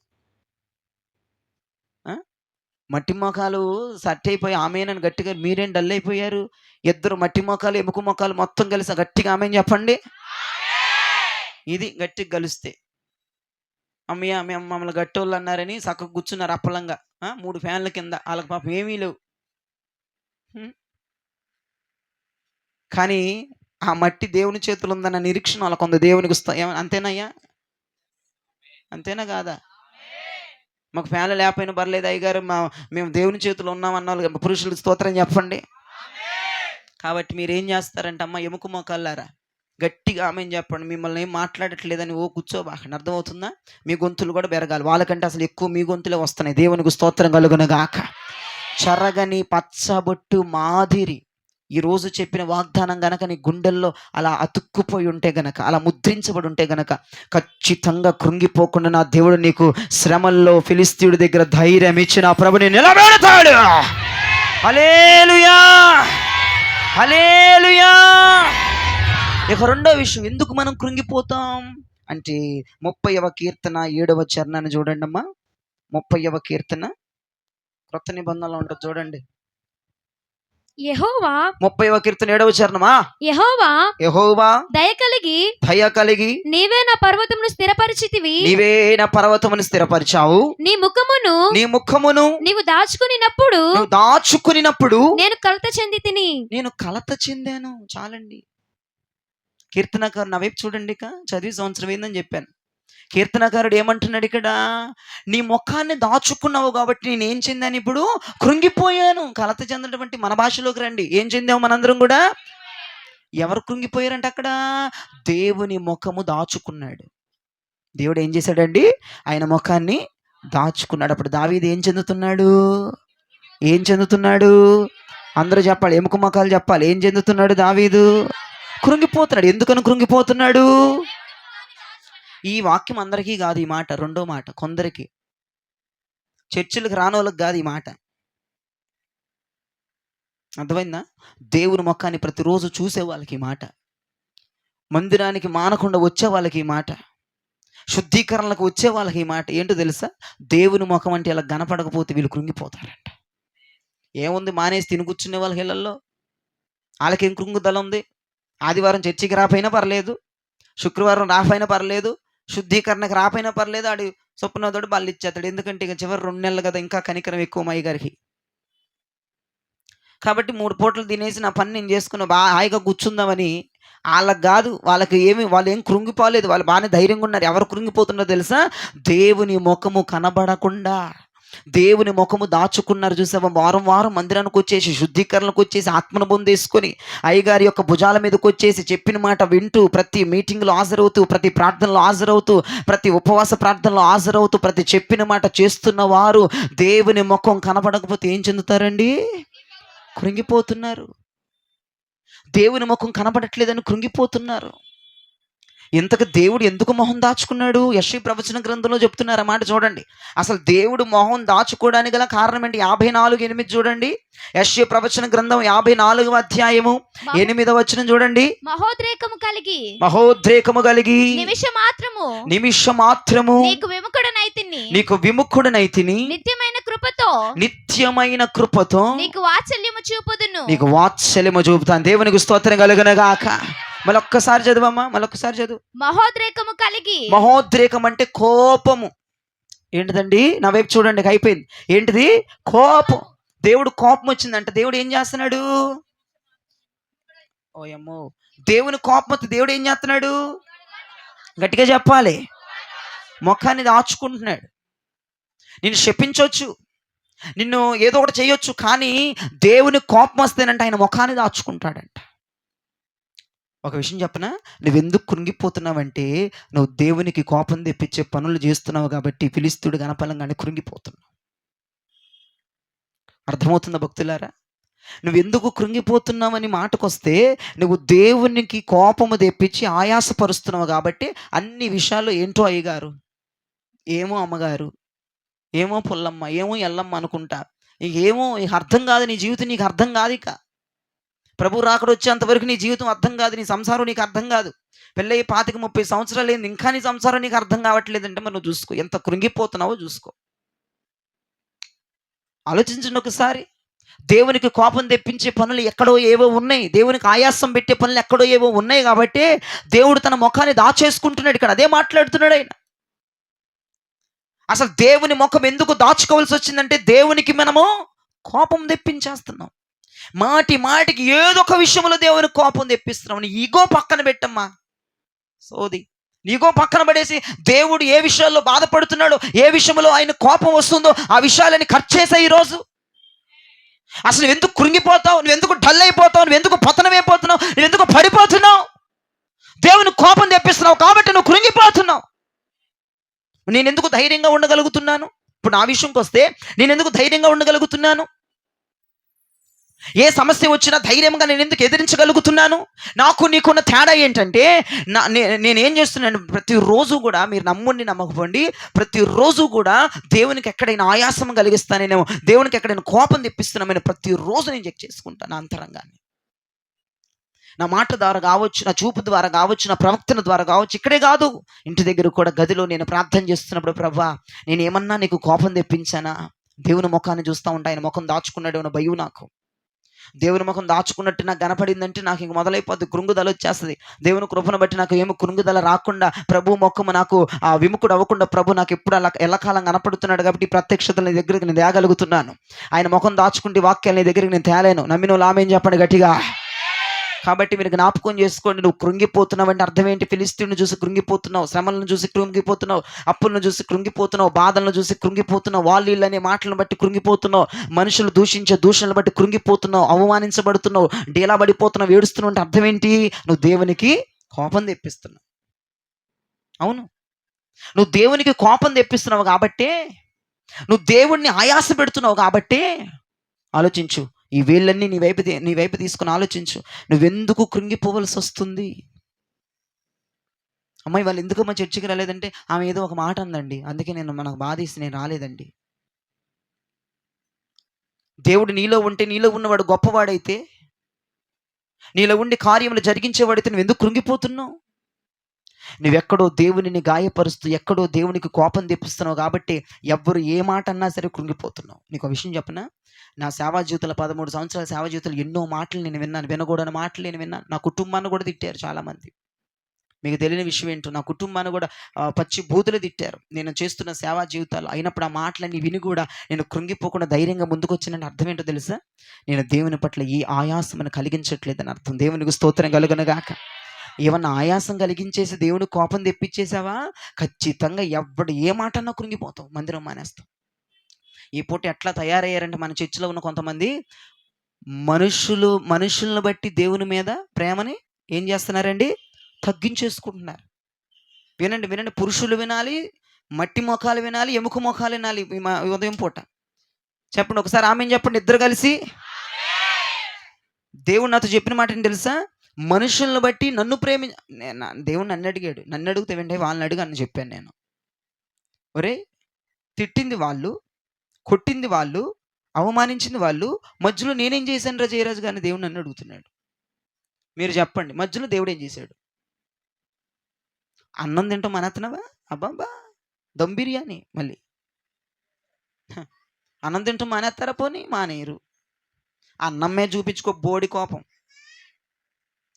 మట్టి మొఖాలు సెట్ అయిపోయి ఆమెనని గట్టిగా, మీరేం డల్ అయిపోయారు? ఇద్దరు మట్టి మొఖాలు, ఎముక మొఖాలు మొత్తం కలిసి గట్టిగా ఆమెను చెప్పండి. ఇది గట్టిగా కలిస్తే అమ్మయ్య మమ్మల్ని గట్టోళ్ళు అన్నారని చక్కగా కూర్చున్నారు అప్పలంగా 3 ఫ్యాన్ల కింద. వాళ్ళకి పాపం ఏమీ లేవు. కానీ ఆ మట్టి దేవుని చేతులు ఉందన్న నిరీక్షణ వాళ్ళకు ఉంది. దేవునికి అంతేనయ్యా? అంతేనా కాదా? మాకు ఫ్యాన్లు లేకపోయినా పర్లేదు అయ్యగారు, మేము దేవుని చేతులు ఉన్నామన్న వాళ్ళు పురుషులు స్తోత్రం చెప్పండి. కాబట్టి మీరు ఏం చేస్తారంటే, అమ్మ ఎముక మొక్కలారా గట్టిగా ఆమెను చెప్పండి. మిమ్మల్ని ఏం మాట్లాడట్లేదని కూర్చోబాకండి. అర్థమవుతుందా? మీ గొంతులు కూడా పెరగాలి. వాళ్ళకంటే అసలు ఎక్కువ మీ గొంతులే వస్తున్నాయి. దేవునికి స్తోత్రం కలుగునుగాక. చెరగని పచ్చబొట్టు మాదిరి ఈరోజు చెప్పిన వాగ్దానం గనక నీ గుండెల్లో అలా అతుక్కుపోయి ఉంటే గనక, అలా ముద్రించబడి ఉంటే గనక, ఖచ్చితంగా కృంగిపోకుండా నా దేవుడు నీకు శ్రమల్లో ఫిలిస్తీయుడి దగ్గర ధైర్యం ఇచ్చి నా ప్రభుని నిలబెడతాడు. హల్లెలూయా, హల్లెలూయా. ఇక రెండో విషయం, ఎందుకు మనం కృంగిపోతాం అంటే 30వ కీర్తన 7వ చరణాన్ని చూడండి అమ్మా. 30వ కీర్తన క్రొత్త నిబంధనలో ఉంటుంది చూడండి. యెహోవా 30వ కీర్తన 7వ చరణమా. యెహోవా దయ కలిగి నీవే నా పర్వతమును స్థిరపరిచితివి, నీవే నా పర్వతమును స్థిరపరిచావు, నీ ముఖమును నీవు దాచుకునినప్పుడు నేను కలత చెందాను. చాలండి. కీర్తనకారు నా వైపు చూడండి. చదివి సంవత్సరం ఏందని చెప్పాను. కీర్తనకారుడు ఏమంటున్నాడు ఇక్కడ? నీ ముఖాన్ని దాచుకున్నావు కాబట్టి నేనేం చెందాను? ఇప్పుడు కృంగిపోయాను. కలత చెందడం మన భాషలోకి రండి. ఏం చెందాము మనందరం కూడా? ఎవరు కృంగిపోయారంటే అక్కడ దేవుని ముఖము దాచుకున్నాడు. దేవుడు ఏం చేశాడండి? ఆయన ముఖాన్ని దాచుకున్నాడు. అప్పుడు దావీదు ఏం చెందుతున్నాడు? అందరూ చెప్పాలి, ఎముక ముఖాలు చెప్పాలి. ఏం చెందుతున్నాడు దావీదు? కృంగిపోతున్నాడు. ఎందుకని కృంగిపోతున్నాడు? ఈ వాక్యం అందరికీ కాదు ఈ మాట. రెండో మాట కొందరికి, చర్చిలకు రానోళ్ళకి కాదు ఈ మాట. అర్థమైందా? దేవుని ముఖాన్ని ప్రతిరోజు చూసే వాళ్ళకి ఈ మాట, మందిరానికి మానకుండా వచ్చే వాళ్ళకి ఈ మాట, శుద్ధీకరణలకు వచ్చే వాళ్ళకి ఈ మాట. ఏంటో తెలుసా? దేవుని ముఖం అంటే ఇలా కనపడకపోతే వీళ్ళు కృంగిపోతారంట. ఏముంది, మానేసి తిని కూర్చునే వాళ్ళకి ఇళ్ళల్లో వాళ్ళకేం కృంగుదల ఉంది? ఆదివారం చర్చికి రాపోయినా పర్లేదు, శుక్రవారం రాపోయినా పర్లేదు, శుద్ధీకరణకు రాపోయినా పర్లేదు, ఆడి చొప్పునతోడు బళ్ళు ఇచ్చేస్తాడు. ఎందుకంటే ఇక చివరి 2 నెలలు కదా, ఇంకా కనికరం ఎక్కువ మా గారికి. కాబట్టి 3 పూటలు తినేసి నా పని నేను చేసుకున్న హాయిగా కూర్చుందామని వాళ్ళకి కాదు. వాళ్ళు ఏం కృంగిపోలేదు. వాళ్ళు బాగానే ధైర్యంగా ఉన్నారు. ఎవరు కృంగిపోతున్నారో తెలుసా? దేవుని ముఖము కనబడకుండా, దేవుని ముఖము దాచుకున్నారు చూసావా, వారం వారం మందిరానికి వచ్చేసి శుద్ధీకరణకు వచ్చేసి ఆత్మను పొందేసుకొని అయ్యగారి యొక్క భుజాల మీదకి వచ్చేసి చెప్పిన మాట వింటూ ప్రతి మీటింగ్లో హాజరవుతూ, ప్రతి ప్రార్థనలో హాజరవుతూ, ప్రతి ఉపవాస ప్రార్థనలో హాజరవుతూ, ప్రతి చెప్పిన మాట చేస్తున్న వారు దేవుని ముఖం కనపడకపోతే ఏం చెందుతారండి? కృంగిపోతున్నారు. దేవుని ముఖం కనపడట్లేదని కృంగిపోతున్నారు. ఇంతకు దేవుడు ఎందుకు మొహం దాచుకున్నాడు? యెషయా ప్రవచన గ్రంథంలో చెప్తున్నారు ఆ మాట చూడండి. అసలు దేవుడు మొహం దాచుకోవడానికి గల కారణం ఏంటి? 54:8 చూడండి. యెషయా ప్రవచన గ్రంథం 54వ అధ్యాయము 8వ వచనం చూడండి. మహోద్రేకము కలిగి నిమిష మాత్రము నీకు విముఖుడనైతిని నిత్యమైన కృపతో నీకు వాత్సల్యము చూపుతాను. దేవునికి స్తోత్రం కలుగునగాక. మళ్ళొక్కసారి చదువమ్మా, మళ్ళొక్కసారి చదువు. మహోద్రేకం అంటే కోపము. ఏంటిదండి? నా వైపు చూడండి, అయిపోయింది. ఏంటిది? కోపం. దేవుడు కోపం వచ్చిందంట. దేవుడు ఏం చేస్తున్నాడు? ఓయమ్మో, దేవుని కోపం వస్తే దేవుడు ఏం చేస్తున్నాడు? గట్టిగా చెప్పాలి. ముఖాన్ని దాచుకుంటున్నాడు. నిన్ను శపించవచ్చు, నిన్ను ఏదో ఒకటి చేయొచ్చు, కానీ దేవుని కోపం వస్తేనంటే ఆయన ముఖాన్ని దాచుకుంటాడంట. ఒక విషయం చెప్పనా? నువ్వెందుకు కృంగిపోతున్నావంటే నువ్వు దేవునికి కోపం తెప్పించే పనులు చేస్తున్నావు కాబట్టి ఫిలిష్తీయుడు గనపలంగానే కృంగిపోతున్నావు. అర్థమవుతుందా భక్తులారా? నువ్వెందుకు కృంగిపోతున్నావని మాటకొస్తే నువ్వు దేవునికి కోపము తెప్పించి ఆయాసపరుస్తున్నావు కాబట్టి అన్ని విషయాలు ఏంటో అయ్యగారు, ఏమో అమ్మగారు, ఏమో పుల్లమ్మ, ఏమో ఎల్లమ్మ అనుకుంటా, ఏమో అర్థం కాదు, నీ జీవితం నీకు అర్థం కాదు. ఇక ప్రభు రాకడ వచ్చేంతవరకు నీ జీవితం అర్థం కాదు, నీ సంసారం నీకు అర్థం కాదు. పెళ్ళయి 25-30 సంవత్సరాలు ఏంది, ఇంకా నీ సంసారం నీకు అర్థం కావట్లేదంటే మరి నువ్వు చూసుకో, ఎంత కృంగిపోతున్నావో చూసుకో. ఆలోచించండి ఒకసారి. దేవునికి కోపం తెప్పించే పనులు ఎక్కడో ఏవో ఉన్నాయి, దేవునికి ఆయాసం పెట్టే పనులు ఎక్కడో ఏవో ఉన్నాయి కాబట్టి దేవుడు తన ముఖాన్ని దాచేసుకుంటున్నాడు. ఇక్కడ అదే మాట్లాడుతున్నాడు ఆయన. అసలు దేవుని ముఖం ఎందుకు దాచుకోవాల్సి వచ్చిందంటే దేవునికి మనము కోపం తెప్పించేస్తున్నాం. మాటి మాటికి ఏదో ఒక విషయంలో దేవుని కోపం తెప్పిస్తున్నాం. నీ ఈగో పక్కన పెట్టమ్మా, సోది. నీగో పక్కన పడేసి దేవుడు ఏ విషయాల్లో బాధపడుతున్నాడో, ఏ విషయంలో ఆయన కోపం వస్తుందో ఆ విషయాలని కట్ చేసాయి ఈరోజు. అసలు నువ్వెందుకు కృంగిపోతావు? నువ్వెందుకు డల్ అయిపోతావు? నువ్వెందుకు పతనమైపోతున్నావు? నువ్వెందుకు పడిపోతున్నావు? దేవుని కోపం తెప్పిస్తున్నావు కాబట్టి నువ్వు కృంగిపోతున్నావు. నేను ఎందుకు ధైర్యంగా ఉండగలుగుతున్నాను? ఇప్పుడు నా విషయంకి వస్తే నేను ఎందుకు ధైర్యంగా ఉండగలుగుతున్నాను? ఏ సమస్య వచ్చినా ధైర్యంగా నేను ఎందుకు ఎదిరించగలుగుతున్నాను? నాకు నీకున్న తేడా ఏంటంటే నేనేం చేస్తున్నాను, ప్రతిరోజు కూడా, మీరు నమ్ముండి నమ్మకపోండి, ప్రతిరోజు కూడా దేవునికి ఎక్కడైనా ఆయాసం కలిగిస్తానేమో, దేవునికి ఎక్కడైనా కోపం తెప్పిస్తున్నామని ప్రతిరోజు నేను చెక్ చేసుకుంటాను అంతరంగాన్ని. నా మాట ద్వారా కావచ్చు, నా చూపు ద్వారా కావచ్చు, నా ప్రవక్తన ద్వారా కావచ్చు, ఇక్కడే కాదు ఇంటి దగ్గర కూడా, గదిలో నేను ప్రార్థన చేస్తున్నప్పుడు, ప్రభా నేను ఏమన్నా నీకు కోపం తెప్పించానా? దేవుని ముఖాన్ని చూస్తూ ఉంటా, ఆయన ముఖం దాచుకున్నాడు అన్న భయం నాకు. దేవుని ముఖం దాచుకున్నట్టు నాకు కనపడిందంటే నాకు ఇంక మొదలైపోద్ది, కృంగుదల వచ్చేస్తుంది. దేవుని కృపను బట్టి నాకు ఏమో కృంగుదల రాకుండా, ప్రభు ముఖము నాకు ఆ విముఖుడు అవ్వకుండా, ప్రభు నాకు ఎప్పుడు అలా ఎల్లకాలం కనపడుతున్నాడు కాబట్టి ప్రత్యక్షతలు నీ దగ్గరికి నేను తేగలుగుతున్నాను. ఆయన ముఖం దాచుకుంటే వాక్యాలు నీ దగ్గరికి నేను తేలేను. నమ్మిన లామేం చెప్పండి గట్టిగా. కాబట్టి మీరు జ్ఞాపకం చేసుకోండి, నువ్వు కృంగిపోతున్నావు అంటే అర్థం ఏంటి? ఫిలిష్తీయుని చూసి కృంగిపోతున్నావు, శ్రమలను చూసి కృంగిపోతున్నావు, అప్పులను చూసి కృంగిపోతున్నావు, బాధలను చూసి కృంగిపోతున్నావు, వాళ్ళు అనే మాటలను బట్టి కృంగిపోతున్నావు, మనుషులు దూషించే దూషణలు బట్టి కృంగిపోతున్నావు, అవమానించబడుతున్నావు, డేలా పడిపోతున్నావు, ఏడుస్తున్నావు అంటే అర్థం ఏంటి? నువ్వు దేవునికి కోపం తెప్పిస్తున్నావు. అవును, నువ్వు దేవునికి కోపం తెప్పిస్తున్నావు కాబట్టే, నువ్వు దేవుణ్ణి ఆయాస పెడుతున్నావు కాబట్టే. ఆలోచించు, ఈ వేళ్ళన్నీ నీ వైపు తీసుకుని ఆలోచించు, నువ్వెందుకు కృంగిపోవలసి వస్తుంది? అమ్మాయి వాళ్ళు ఎందుకమ్మా చర్చికి రాలేదంటే ఆమె ఏదో ఒక మాట అందండి, అందుకే మనకు బాధేసి నేను రాలేదండి. దేవుడు నీలో ఉంటే, నీలో ఉన్నవాడు గొప్పవాడైతే, నీలో ఉండి కార్యములు జరిగించేవాడైతే నువ్వెందుకు కృంగిపోతున్నావు? నువ్వెక్కడో దేవునిని గాయపరుస్తూ, ఎక్కడో దేవునికి కోపం తెప్పిస్తున్నావు కాబట్టి ఎవ్వరు ఏ మాట అన్నా సరే కృంగిపోతున్నావు. నీకు ఒక విషయం చెప్పనా? నా సేవా జీవితంలో 13 సంవత్సరాల సేవా జీవితంలో ఎన్నో మాటలు నేను విన్నాను, వినకూడని మాటలు నేను విన్నాను. నా కుటుంబాన్ని కూడా తిట్టారు చాలామంది. మీకు తెలియని విషయం ఏంటో, నా కుటుంబాన్ని కూడా పచ్చి బూతులు తిట్టారు నేను చేస్తున్న సేవా జీవితాలు. అయినప్పుడు ఆ మాటలన్నీ విని కూడా నేను కృంగిపోకుండా ధైర్యంగా ముందుకు వచ్చినని అర్థం ఏంటో తెలుసా? నేను దేవుని పట్ల ఈ ఆయాసమని కలిగించట్లేదని అర్థం. దేవునికి స్తోత్రం కలుగునుగాక. ఏమన్నా ఆయాసం కలిగించేసి దేవుని కోపం తెప్పించేసావా, ఖచ్చితంగా ఎవడు ఏ మాట అన్నా కృంగిపోతావు, మందిరం మానేస్తావు. ఈ పూట ఎట్లా తయారయ్యారంటే మన చర్చిలో ఉన్న కొంతమంది మనుషులను బట్టి దేవుని మీద ప్రేమని ఏం చేస్తున్నారండి, తగ్గించేసుకుంటున్నారు. వినండి వినండి, పురుషులు వినాలి, మట్టి మొఖాలు వినాలి, ఎముక మొఖాలు వినాలి ఈ ఉదయం పూట. చెప్పండి ఒకసారి ఆమెన్ చెప్పండి ఇద్దరు కలిసి. దేవుడు నాతో చెప్పిన మాట ఏంటి తెలుసా, మనుషులను బట్టి నన్ను దేవుడు నన్ను అడిగాడు, నన్ను అడిగితే వెంటనే వాళ్ళని అడిగా అని చెప్పాను నేను. ఒరే, తిట్టింది వాళ్ళు, కొట్టింది వాళ్ళు, అవమానించింది వాళ్ళు, మధ్యలో నేనేం చేశాను రా జయరాజు గారిని దేవుడు నన్ను అడుగుతున్నాడు. మీరు చెప్పండి, మధ్యలో దేవుడు ఏం చేశాడు? అన్నం తింటాం మానేస్తున్నావా? అబ్బాబ్బా, దమ్ బిర్యానీ. మళ్ళీ అన్నం తింటాం మానేస్తారా? పోనీ మానేయరు. అన్నం మీద చూపించుకో బోడి కోపం,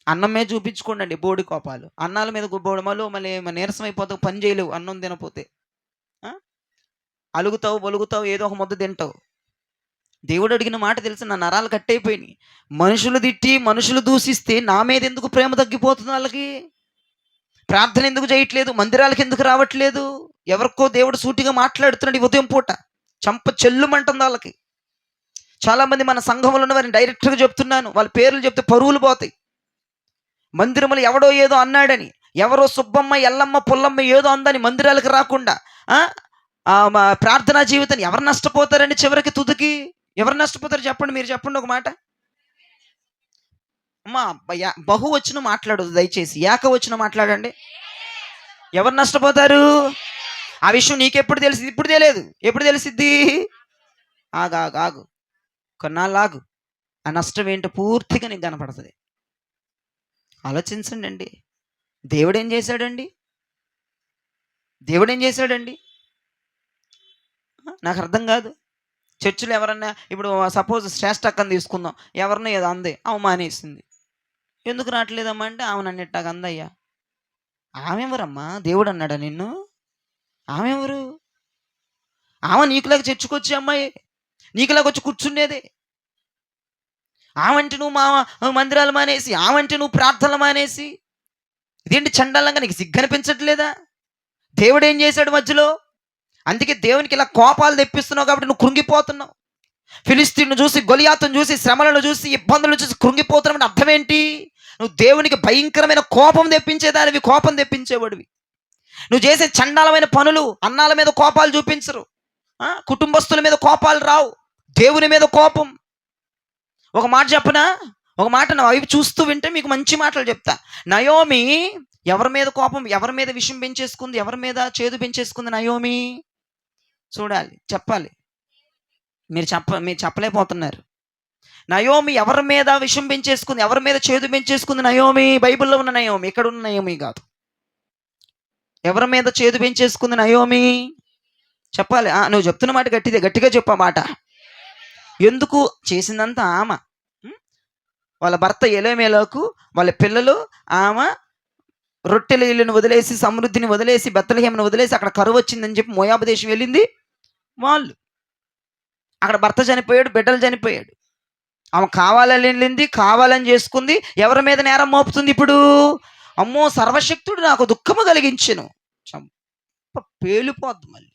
అన్నం మీద చూపించుకోండి బోడి కోపాలు. అన్నాల మీద బోడమలు మళ్ళీ నీరసం అయిపోతావు, పని చేయలేవు అన్నం తినపోతే. అలుగుతావు బలుగుతావు, ఏదో ఒక ముద్ద తింటావు. దేవుడు అడిగిన మాట తెలిసి నా నరాలు కట్టయిపోయినాయి. మనుషులు తిట్టి మనుషులు దూషిస్తే నా మీద ఎందుకు ప్రేమ తగ్గిపోతుంది? వాళ్ళకి ప్రార్థన ఎందుకు చేయట్లేదు? మందిరాలకు ఎందుకు రావట్లేదు? ఎవరికో దేవుడు సూటిగా మాట్లాడుతున్నాడు ఈ ఉదయం పూట. చంప చెల్లుమంటుంది వాళ్ళకి. చాలామంది మన సంఘంలో ఉన్న వారిని డైరెక్ట్గా చెప్తున్నాను, వాళ్ళ పేర్లు చెప్తే పరువులు పోతాయి. మందిరములు ఎవడో ఏదో అన్నాడని, ఎవరో సుబ్బమ్మ ఎల్లమ్మ పుల్లమ్మ ఏదో అందని మందిరాలకు రాకుండా ప్రార్థనా జీవితాన్ని ఎవరు నష్టపోతారండి? చివరికి తుదికి ఎవరు నష్టపోతారు చెప్పండి? మీరు చెప్పండి ఒక మాట. అమ్మా, బహువచనం మాట్లాడదు దయచేసి, ఏకవచనం మాట్లాడండి. ఎవరు నష్టపోతారు? ఆ విషయం నీకెప్పుడు తెలిసింది? ఇప్పుడు తెలియదు. ఎప్పుడు తెలిసిద్ది? ఆగు కొన్నాళ్ళాగు, ఆ నష్టం ఏంటో పూర్తిగా నీకు కనపడుతుంది. ఆలోచించండి అండి. దేవుడేం చేశాడండి? దేవుడేం చేశాడండి? నాకు అర్థం కాదు. చర్చిలో ఎవరన్నా ఇప్పుడు సపోజ్ శ్రేష్ఠ అక్కని తీసుకుందాం, ఎవరన్నా ఏదో అందే అవమానేసింది. ఎందుకు రావట్లేదమ్మా అంటే ఆమె నన్ను ఇట్టాగ అందయ్యా. ఆమెవరమ్మా? దేవుడు అన్నాడా నిన్ను? ఆమెవరు? ఆమె నీకులాగా చర్చకొచ్చే అమ్మాయి, నీకులాగా వచ్చి కూర్చునేదే. ఆమంటే నువ్వు మా మందిరాలు మానేసి, ఆమంటే నువ్వు ప్రార్థనలు మానేసి, ఇదేంటి చండాలంగా? నీకు సిగ్గనిపించట్లేదా? దేవుడు ఏం చేశాడు మధ్యలో? అందుకే దేవునికి ఇలా కోపాలు తెప్పిస్తున్నావు కాబట్టి నువ్వు కృంగిపోతున్నావు. ఫిలిస్తీన్ను చూసి, గొలియాతును చూసి, శ్రమలను చూసి, ఇబ్బందులను చూసి కృంగిపోతున్నావు. అర్థం ఏంటి? నువ్వు దేవునికి భయంకరమైన కోపం తెప్పించేదానివి, కోపం తెప్పించేవాడివి. నువ్వు చేసే చండాలమైన పనులు అన్నాల మీద కోపాలు చూపించరు, కుటుంబస్తుల మీద కోపాలు రావు, దేవుని మీద కోపం. ఒక మాట చెప్పనా? ఒక మాట నా వైపు చూస్తూ వింటే మీకు మంచి మాటలు చెప్తా. నయోమి ఎవరి మీద కోపం, ఎవరి మీద విషం పెంచేసుకుంది, ఎవరి మీద చేదు పెంచేసుకుంది నయోమి? చూడాలి, చెప్పాలి. మీరు చెప్పలేకపోతున్నారు. నయోమి ఎవరి మీద విషం పెంచేసుకుంది, ఎవరి మీద చేదు పెంచేసుకుంది నయోమి? బైబిల్లో ఉన్న నయోమి, ఇక్కడ ఉన్న నయోమి కాదు. ఎవరి మీద చేదు పెంచేసుకుంది నయోమి? చెప్పాలి. నువ్వు చెప్తున్న మాట గట్టిగా చెప్పా మాట. ఎందుకు? చేసిందంతా ఆమె. వాళ్ళ భర్త ఎలేమేలకు, వాళ్ళ పిల్లలు, ఆమె రొట్టెల ఇల్లుని వదిలేసి, సమృద్ధిని వదిలేసి, బెత్లెహేమును వదిలేసి, అక్కడ కరువు వచ్చిందని చెప్పి మోయాబు దేశం వెళ్ళింది వాళ్ళు. అక్కడ భర్త చనిపోయాడు, బిడ్డలు చనిపోయాడు. ఆమె కావాలని వెళ్ళింది, కావాలని చేసుకుంది. ఎవరి మీద నేరం మోపుతుంది ఇప్పుడు? అమ్మో, సర్వశక్తుడు నాకు దుఃఖము కలిగించెను. పేలిపోద్ది మళ్ళీ.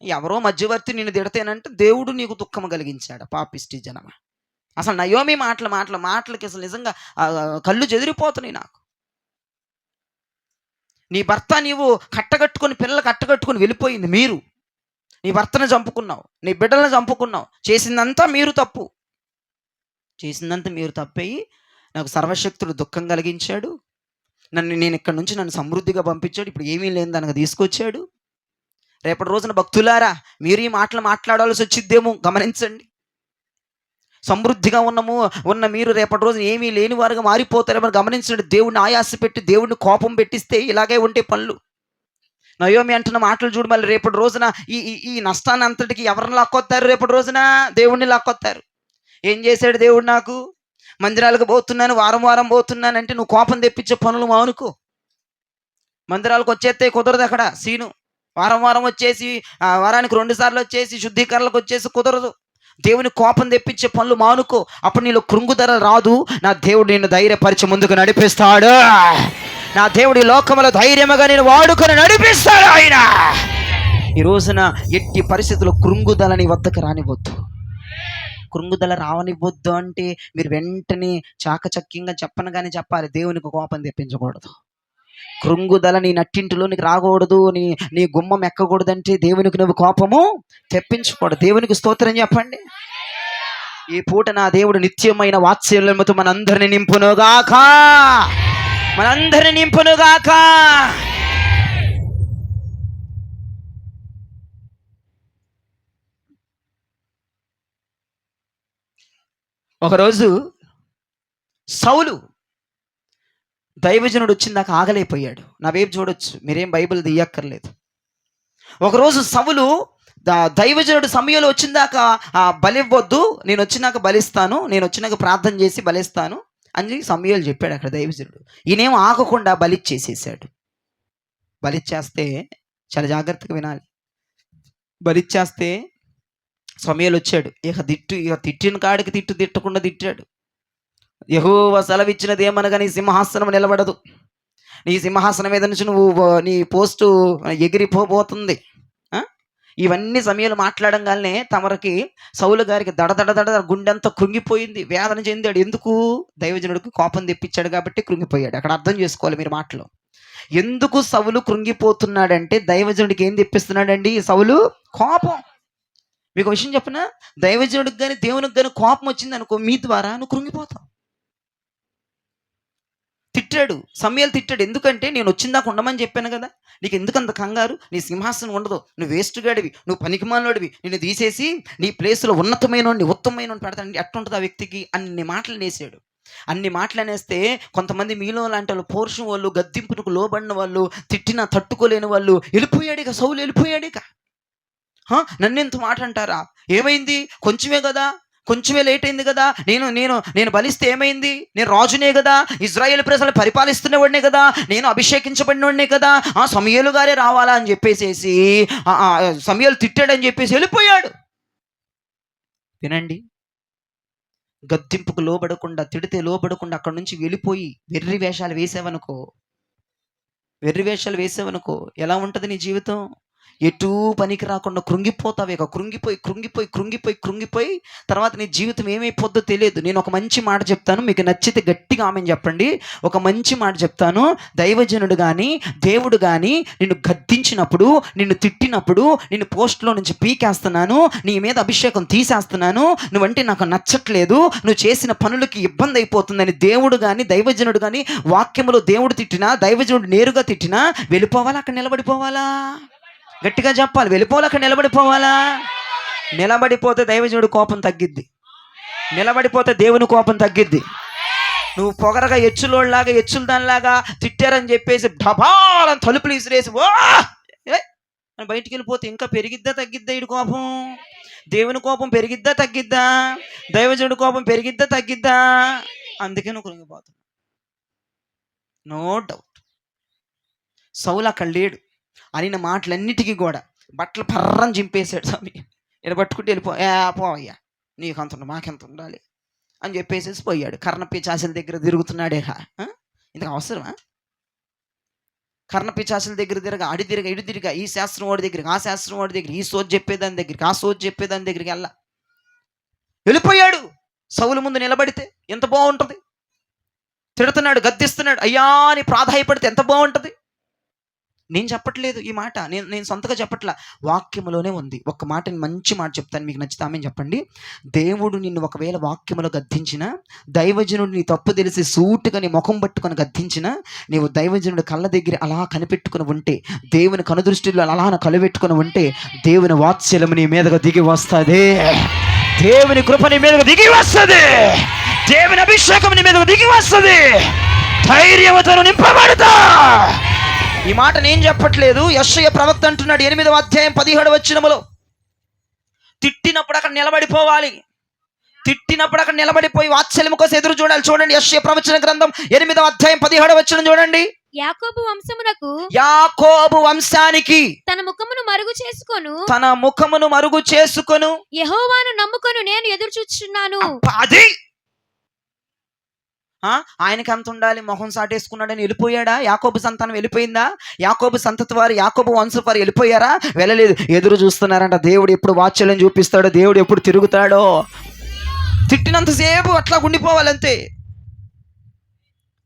ఎవరో మధ్యవర్తి నిన్ను తిడతేనంటే దేవుడు నీకు దుఃఖము కలిగించాడు. పాపిష్టి జనమా. అసలు నయోమి మాటలకి అసలు నిజంగా కళ్ళు చెదిరిపోతున్నాయి నాకు. నీ భర్త నీవు కట్టగట్టుకొని, పిల్లలు కట్టగట్టుకొని వెళ్ళిపోయింది మీరు. నీ భర్తను చంపుకున్నావు, నీ బిడ్డలను చంపుకున్నావు. చేసిందంతా మీరు తప్పు. చేసిందంతా మీరు తప్పయి నాకు సర్వశక్తుడు దుఃఖం కలిగించాడు. నేను ఇక్కడ నుంచి నన్ను సమృద్ధిగా పంపించాడు. ఇప్పుడు ఏమీ లేని దానికి తీసుకొచ్చాడు. రేపటి రోజున భక్తులారా, మీరు ఈ మాటలు మాట్లాడాల్సి వచ్చిద్దేమో గమనించండి. సమృద్ధిగా ఉన్న మీరు రేపటి రోజున ఏమీ లేని వారుగా మారిపోతారేమో గమనించండి. దేవుడిని ఆయాస పెట్టి, దేవుడిని కోపం పెట్టిస్తే ఇలాగే ఉంటే పనులు. నయోమి అంటున్న మాటలు చూడు. మళ్ళీ రేపటి రోజున ఈ నష్టాన్ని అంతటికి ఎవరిని లాక్కొస్తారు? రేపటి రోజున దేవుడిని లాక్కొస్తారు. ఏం చేశాడు దేవుడు? నాకు మందిరాలకు పోతున్నాను, వారం పోతున్నాను అంటే నువ్వు కోపం తెప్పించే పనులు మానుకో. మందిరాలకు వచ్చేస్తే కుదరదు అక్కడ సీను. వారం వచ్చేసి, వారానికి 2 సార్లు వచ్చేసి శుద్ధీకరణలకు వచ్చేసి కుదరదు. దేవుని కోపం తెప్పించే పనులు మానుకో. అప్పుడు నీలో కృంగుదల రాదు. నా దేవుడు నిన్ను ధైర్యపరిచి ముందుకు నడిపిస్తాడు. నా దేవుడి లోకములో ధైర్యముగా నేను వాడుకొని నడిపిస్తాడు ఆయన. ఈ రోజున ఎట్టి పరిస్థితుల్లో కృంగుదల నీ వద్దకు రానివ్వద్దు. కృంగుదల రావనివ్వద్దు అంటే మీరు వెంటనే చాకచక్యంగా చెప్పనగానే చెప్పాలి, దేవునికి కోపం తెప్పించకూడదు. కృంగుదల నీ నట్టింటిలోనికి రాకూడదు, నీ గుమ్మం ఎక్కకూడదంటే దేవునికి నువ్వు కోపము తెప్పించకూడదు. దేవునికి స్తోత్రం చెప్పండి. ఈ పూట నా దేవుడు నిత్యమైన వాత్సల్యముతో మనందరిని నింపునుగాక, మనందరిని నింపునుగాక. ఒకరోజు సౌలు దైవజనుడు వచ్చిందాక ఆగలేకపోయాడు. నా వైపు చూడొచ్చు, మీరేం బైబిల్ తీయక్కర్లేదు. ఒకరోజు సౌలు దైవజనుడు సమయంలో వచ్చిందాక బలివ్వద్దు, నేను వచ్చినాక బలిస్తాను, నేను వచ్చినాక ప్రార్థన చేసి బలిస్తాను అని సమయాలు చెప్పాడు అక్కడ దైవజనుడు. ఈయనేమో ఆగకుండా బలిచ్చేసేసాడు. బలిచ్చేస్తే చాలా జాగ్రత్తగా వినాలి. బలిచ్చేస్తే సమయాలు వచ్చాడు. ఇక తిట్టిన కాడికి తిట్టకుండా తిట్టాడు. యెహోవా సెలవిచ్చినది ఏమనగా నీ సింహాసనం నిలబడదు, నీ సింహాసనం మీద నుంచి నీ పోస్టు ఎగిరిపోబోతుంది. ఇవన్నీ సమయాలు మాట్లాడంగానే తమరికి సౌలు గారికి దడ గుండెంతా కృంగిపోయింది, వేదన చెందాడు. ఎందుకు? దైవజనుడికి కోపం తెప్పించాడు కాబట్టి కృంగిపోయాడు. అక్కడ అర్థం చేసుకోవాలి మీరు మాటలు. ఎందుకు సౌలు కృంగిపోతున్నాడంటే దైవజనుడికి ఏం తెప్పిస్తున్నాడండి? సౌలు కోపం. మీకు విషయం చెప్పనా, దైవజనుడికి కానీ దేవునికి కానీ కోపం వచ్చింది అనుకో, మీ ద్వారా నువ్వు కృంగిపోతావు. తిట్టాడు, సమయాలు తిట్టాడు. ఎందుకంటే నేను వచ్చిందాక ఉండమని చెప్పాను కదా, నీకు ఎందుకంత కంగారు? నీ సింహాసనం ఉండదు, నువ్వు వేస్ట్ గాడివి, నువ్వు పనికిమాలినోడివి, నిన్ను తీసేసి నీ ప్లేస్లో ఉత్తమమైన పెడతాను. ఎట్టుంటుంది ఆ వ్యక్తికి? అన్ని మాటలు నేసాడు. అన్ని మాటలు అనేస్తే కొంతమంది మీలో లాంటి వాళ్ళు, పౌరుషం వాళ్ళు, గద్దింపునకు లోబడిన వాళ్ళు, తిట్టినా తట్టుకోలేని వాళ్ళు వెళ్ళిపోయాడు. ఇక సౌలు వెళ్ళిపోయాడు. ఇక నన్నెంత మాట అంటారా? ఏమైంది? కొంచెమే కదా, కొంచెమే లేట్ అయింది కదా, నేను బలిస్తే ఏమైంది? నేను రాజునే కదా, ఇజ్రాయేల్ ప్రజలు పరిపాలిస్తున్నవాడినే కదా, నేను అభిషేకించబడినవాడినే కదా, సమూయేలు గారే రావాలా అని చెప్పేసేసి సమూయేలు తిట్టాడని చెప్పేసి వెళ్ళిపోయాడు. వినండి, గద్దింపుకు లోబడకుండా, తిడితే లోబడకుండా అక్కడ నుంచి వెళ్ళిపోయి వెర్రి వేషాలు వేసావనుకో ఎలా ఉంటుంది నీ జీవితం? ఎటూ పనికి రాకుండా కృంగిపోతావు. ఇక కృంగిపోయి తర్వాత నీ జీవితం ఏమైపోద్దో తెలియదు. నేను ఒక మంచి మాట చెప్తాను, మీకు నచ్చితే గట్టిగా ఆమెను చెప్పండి. ఒక మంచి మాట చెప్తాను. దైవజనుడు కానీ దేవుడు కానీ నిన్ను గద్దించినప్పుడు, నిన్ను తిట్టినప్పుడు, నిన్ను పోస్ట్లో నుంచి పీకేస్తున్నాను, నీ మీద అభిషేకం తీసేస్తున్నాను, నువ్వంటే నాకు నచ్చట్లేదు, నువ్వు చేసిన పనులకి ఇబ్బంది అయిపోతుందని దేవుడు కానీ దైవజనుడు కానీ వాక్యములో దేవుడు తిట్టినా, దైవజనుడు నేరుగా తిట్టినా వెళ్ళిపోవాలా? అక్కడ నిలబడిపోవాలా? గట్టిగా చెప్పాలి. వెళ్ళిపోవాలి, అక్కడ నిలబడిపోవాలా? నిలబడిపోతే దైవజనుడు కోపం తగ్గిద్ది, నిలబడిపోతే దేవుని కోపం తగ్గిద్ది. నువ్వు పొగరగా ఎచ్చులోలాగా ఎచ్చులు దానిలాగా తిట్టారని చెప్పేసి ఢబాలని తలుపులు ఇసిరేసి బయటికి వెళ్ళిపోతే ఇంకా పెరిగిద్దా తగ్గిద్దా? ఇటు కోపం, దేవుని కోపం పెరిగిద్దా తగ్గిద్దా? దైవజనుడి కోపం పెరిగిద్దా తగ్గిద్దా? అందుకే నువ్వు కృంగిపోతావు. No doubt. సౌలు అక్కడ లేడు. అనిన మాటలన్నిటికీ కూడా బట్టలు పర్రని చింపేశాడు. స్వామి ఇలా పట్టుకుంటే పోవయ్యా, నీకు అంత మాకెంత ఉండాలి అని చెప్పేసి పోయాడు. కర్ణపిశాచుల దగ్గర తిరుగుతున్నాడే. ఇంతకు అవసరమా? కర్ణపిశాచుల దగ్గర ఇటు తిరిగా ఈ శాస్త్రం వాడి దగ్గరికి, ఆ శాస్త్రం వాడి దగ్గర, ఈ సోది చెప్పేదాని దగ్గరికి, ఆ సోది చెప్పేదాని దగ్గరికి వెళ్ళిపోయాడు. సౌలు ముందు నిలబడితే ఎంత బాగుంటుంది? తిడుతున్నాడు, గద్దిస్తున్నాడు, అయ్యా అని ప్రాధాయపడితే ఎంత బాగుంటుంది? నేను చెప్పట్లేదు ఈ మాట, నేను సొంతగా చెప్పట్లా, వాక్యములోనే ఉంది. ఒక మాట, మంచి మాట చెప్తాను, మీకు నచ్చుతామని చెప్పండి. దేవుడు నిన్ను ఒకవేళ వాక్యములో గద్దించిన, దైవజనుడు నీ తప్పు తెలిసి సూటుగా నీ ముఖం పట్టుకొని గద్దించిన, నీవు దైవజనుడు కళ్ళ దగ్గర అలా కనిపెట్టుకుని ఉంటే, దేవుని కనుదృష్టిలో అలా కలబెట్టుకుని ఉంటే, దేవుని వాత్సల్యం నీ మీదగా దిగి వస్తుంది, దేవుని కృప నీ మీదగా దిగి వస్తుంది, దేవుని అభిషేకం నీ మీదగా దిగి వస్తుంది, ధైర్యంతో నింపబడతా. ఈ మాట నేను చెప్పట్లేదు, యెషయా ప్రవక్త అంటున్నాడు 8వ అధ్యాయం 17వ వచనములో, తిట్టినప్పుడు అక్కడ నిలబడిపోవాలి, తిట్టినప్పుడు అక్కడ నిలబడిపోయి వాత్సల్యం కోసం ఎదురు చూడాలి. చూడండి, యెషయా ప్రవచన గ్రంథం 8వ అధ్యాయం 17వ వచనం చూడండి. యాకోబు వంశానికి తన ముఖమును మరుగు చేసుకొను యెహోవాను నమ్ముకొను నేను ఎదురు చూచుచున్నాను. అది ఆయనకి అంత ఉండాలి, మొహం సాటేసుకున్నాడని వెళ్ళిపోయాడా? యాకోబు సంతానం వెళ్ళిపోయిందా? యాకోబు సంతతి వారు, యాకోబు వంశపు వారు వెళ్ళిపోయారా? వెళ్ళలేదు. ఎదురు చూస్తున్నారంట. దేవుడు ఎప్పుడు వాత్సల్యం చూపిస్తాడో, దేవుడు ఎప్పుడు తిరుగుతాడో. తిట్టినంతసేపు అట్లా ఉండిపోవాలంతే.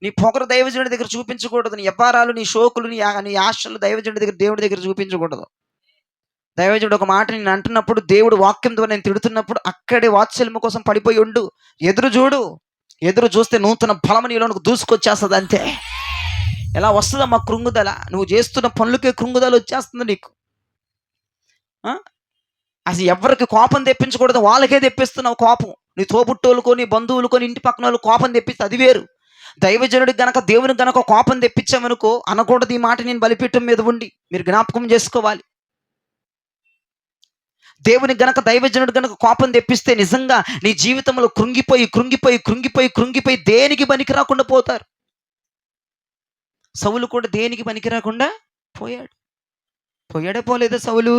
నీ పొగరు దైవజనుడి దగ్గర చూపించకూడదు. నీ వ్యవహారాలు, నీ షోకులు, నీ ఆశలు దైవజనుడి దగ్గర, దేవుడి దగ్గర చూపించకూడదు. దైవజనుడు ఒక మాట నేను అంటున్నప్పుడు, దేవుడు వాక్యం ద్వారా నేను తిడుతున్నప్పుడు అక్కడే వాత్సల్యం కోసం పడిపోయి ఉండు. ఎదురు చూడు. ఎదురు చూస్తే నూతన బలం నీలోనికి దూసుకొచ్చేస్తుంది అంతే. ఎలా వస్తుందమ్మా కృంగుదల? నువ్వు చేస్తున్న పనులకే కృంగుదల వచ్చేస్తుంది నీకు. అసలు ఎవరికి కోపం తెప్పించకూడదు, వాళ్ళకే తెప్పిస్తున్నావు కోపం. నీ తోబుట్టోళ్ళుకో, నీ బంధువులకో, నీ ఇంటి పక్కన వాళ్ళు కోపం తెప్పిస్తే అది వేరు. దైవజనుడికి గనక, దేవునికి గనక కోపం తెప్పించామనుకో, అనకూడదు ఈ మాట. నేను బలిపీఠం మీద ఉండి మీరు జ్ఞాపకం చేసుకోవాలి. దేవునికి గనక, దైవజనుడు గనక కోపం తెప్పిస్తే నిజంగా నీ జీవితంలో కృంగిపోయి దేనికి పనికి రాకుండా పోతారు. సౌలు కూడా దేనికి పనికి రాకుండా పోయాడే పోలేదా సౌలు?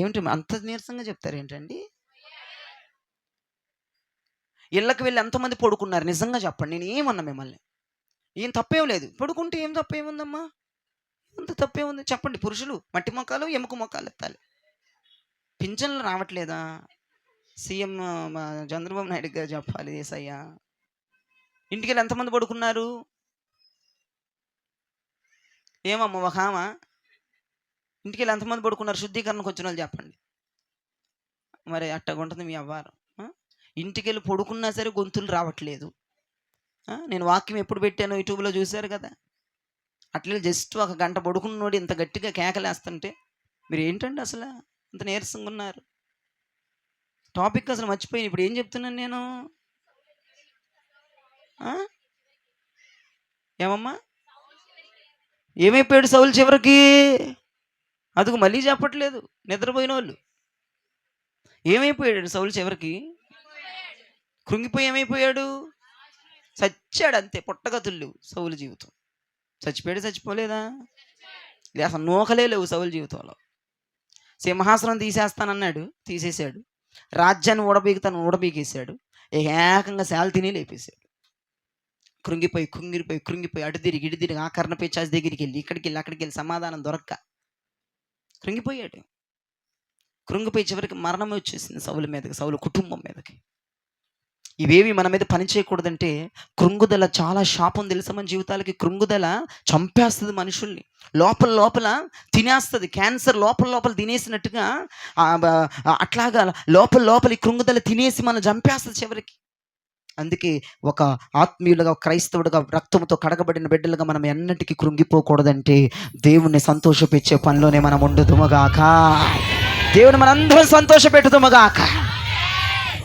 ఏమిటి అంత నీరసంగా చెప్తారు ఏంటండి? ఇళ్ళకి వెళ్ళి ఎంతమంది పడుకున్నారు? నిజంగా చెప్పండి. నేను ఏమన్నా మిమ్మల్ని? ఏం తప్పేం లేదు. పడుకుంటే ఏం తప్పేముందమ్మా? అంత తప్పేముంది చెప్పండి? పురుషులు మట్టి మొక్కలు, ఎముక మొక్కలు ఎత్తాలి. పింఛన్లు రావట్లేదా? సీఎం చంద్రబాబు నాయుడు గారు చెప్పాలి. ఏసయ్యా, ఇంటికి వెళ్ళి ఎంతమంది పడుకున్నారు? ఏమమ్మా ఒక ఆమె ఇంటికి వెళ్ళి ఎంతమంది పడుకున్నారు? శుద్ధీకరణకు వచ్చిన వాళ్ళు చెప్పండి. మరి అట్టగుంటుంది మీ అవ్వారం. ఇంటికి వెళ్ళి పడుకున్నా సరే గొంతులు రావట్లేదు. నేను వాక్యం ఎప్పుడు పెట్టాను యూట్యూబ్లో చూశారు కదా. అట్లే జస్ట్ ఒక గంట పడుకున్నోడు ఇంత గట్టిగా కేకలేస్తుంటే మీరు ఏంటండి అసలు ఇంత నీరసంగా ఉన్నారు? టాపిక్ అసలు మర్చిపోయి ఇప్పుడు ఏం చెప్తున్నాను నేను? ఏమమ్మా ఏమైపోయాడు సౌలు చివరికి? అదుగు మళ్ళీ చెప్పట్లేదు. నిద్రపోయిన వాళ్ళు ఏమైపోయాడు సౌలు చివరికి? కృంగిపోయి ఏమైపోయాడు? చచ్చాడు అంతే. పుట్టగతులు సౌలు జీవితం. చచ్చిపోలేదా? అసలు నూకలే లేవు సౌలు జీవితంలో. సింహాసనం తీసేస్తానన్నాడు, తీసేశాడు. రాజ్యాన్ని ఊడబీకేశాడు. ఏకంగా శాల తిని లేపేశాడు. కృంగిపోయి అటు తిరిగి ఆ కర్ణపేచాసి దగ్గరికి వెళ్ళి ఇక్కడికి వెళ్ళి సమాధానం దొరక్క కృంగిపోయాడు. కృంగిపోయి చివరికి మరణమే వచ్చేసింది సౌలు మీదకి, సౌలు కుటుంబం మీదకి. ఇవేవి మన మీద పని చేయకూడదంటే కృంగుదల చాలా శాపం తెలుసా మన జీవితాలకి. కృంగుదల చంపేస్తుంది మనుషుల్ని, లోపల తినేస్తుంది. క్యాన్సర్ లోపల తినేసినట్టుగా అట్లాగా లోపల ఈ కృంగుదల తినేసి మనం చంపేస్తుంది చివరికి. అందుకే ఒక ఆత్మీయులుగా, క్రైస్తవుడుగా, రక్తంతో కడగబడిన బిడ్డలుగా మనం ఎన్నటికీ కృంగిపోకూడదంటే దేవుణ్ణి సంతోషపెచ్చే పనిలోనే మనం ఉండుదుముగాక. దేవుని మనందరం సంతోషపెట్టుదుముగాక.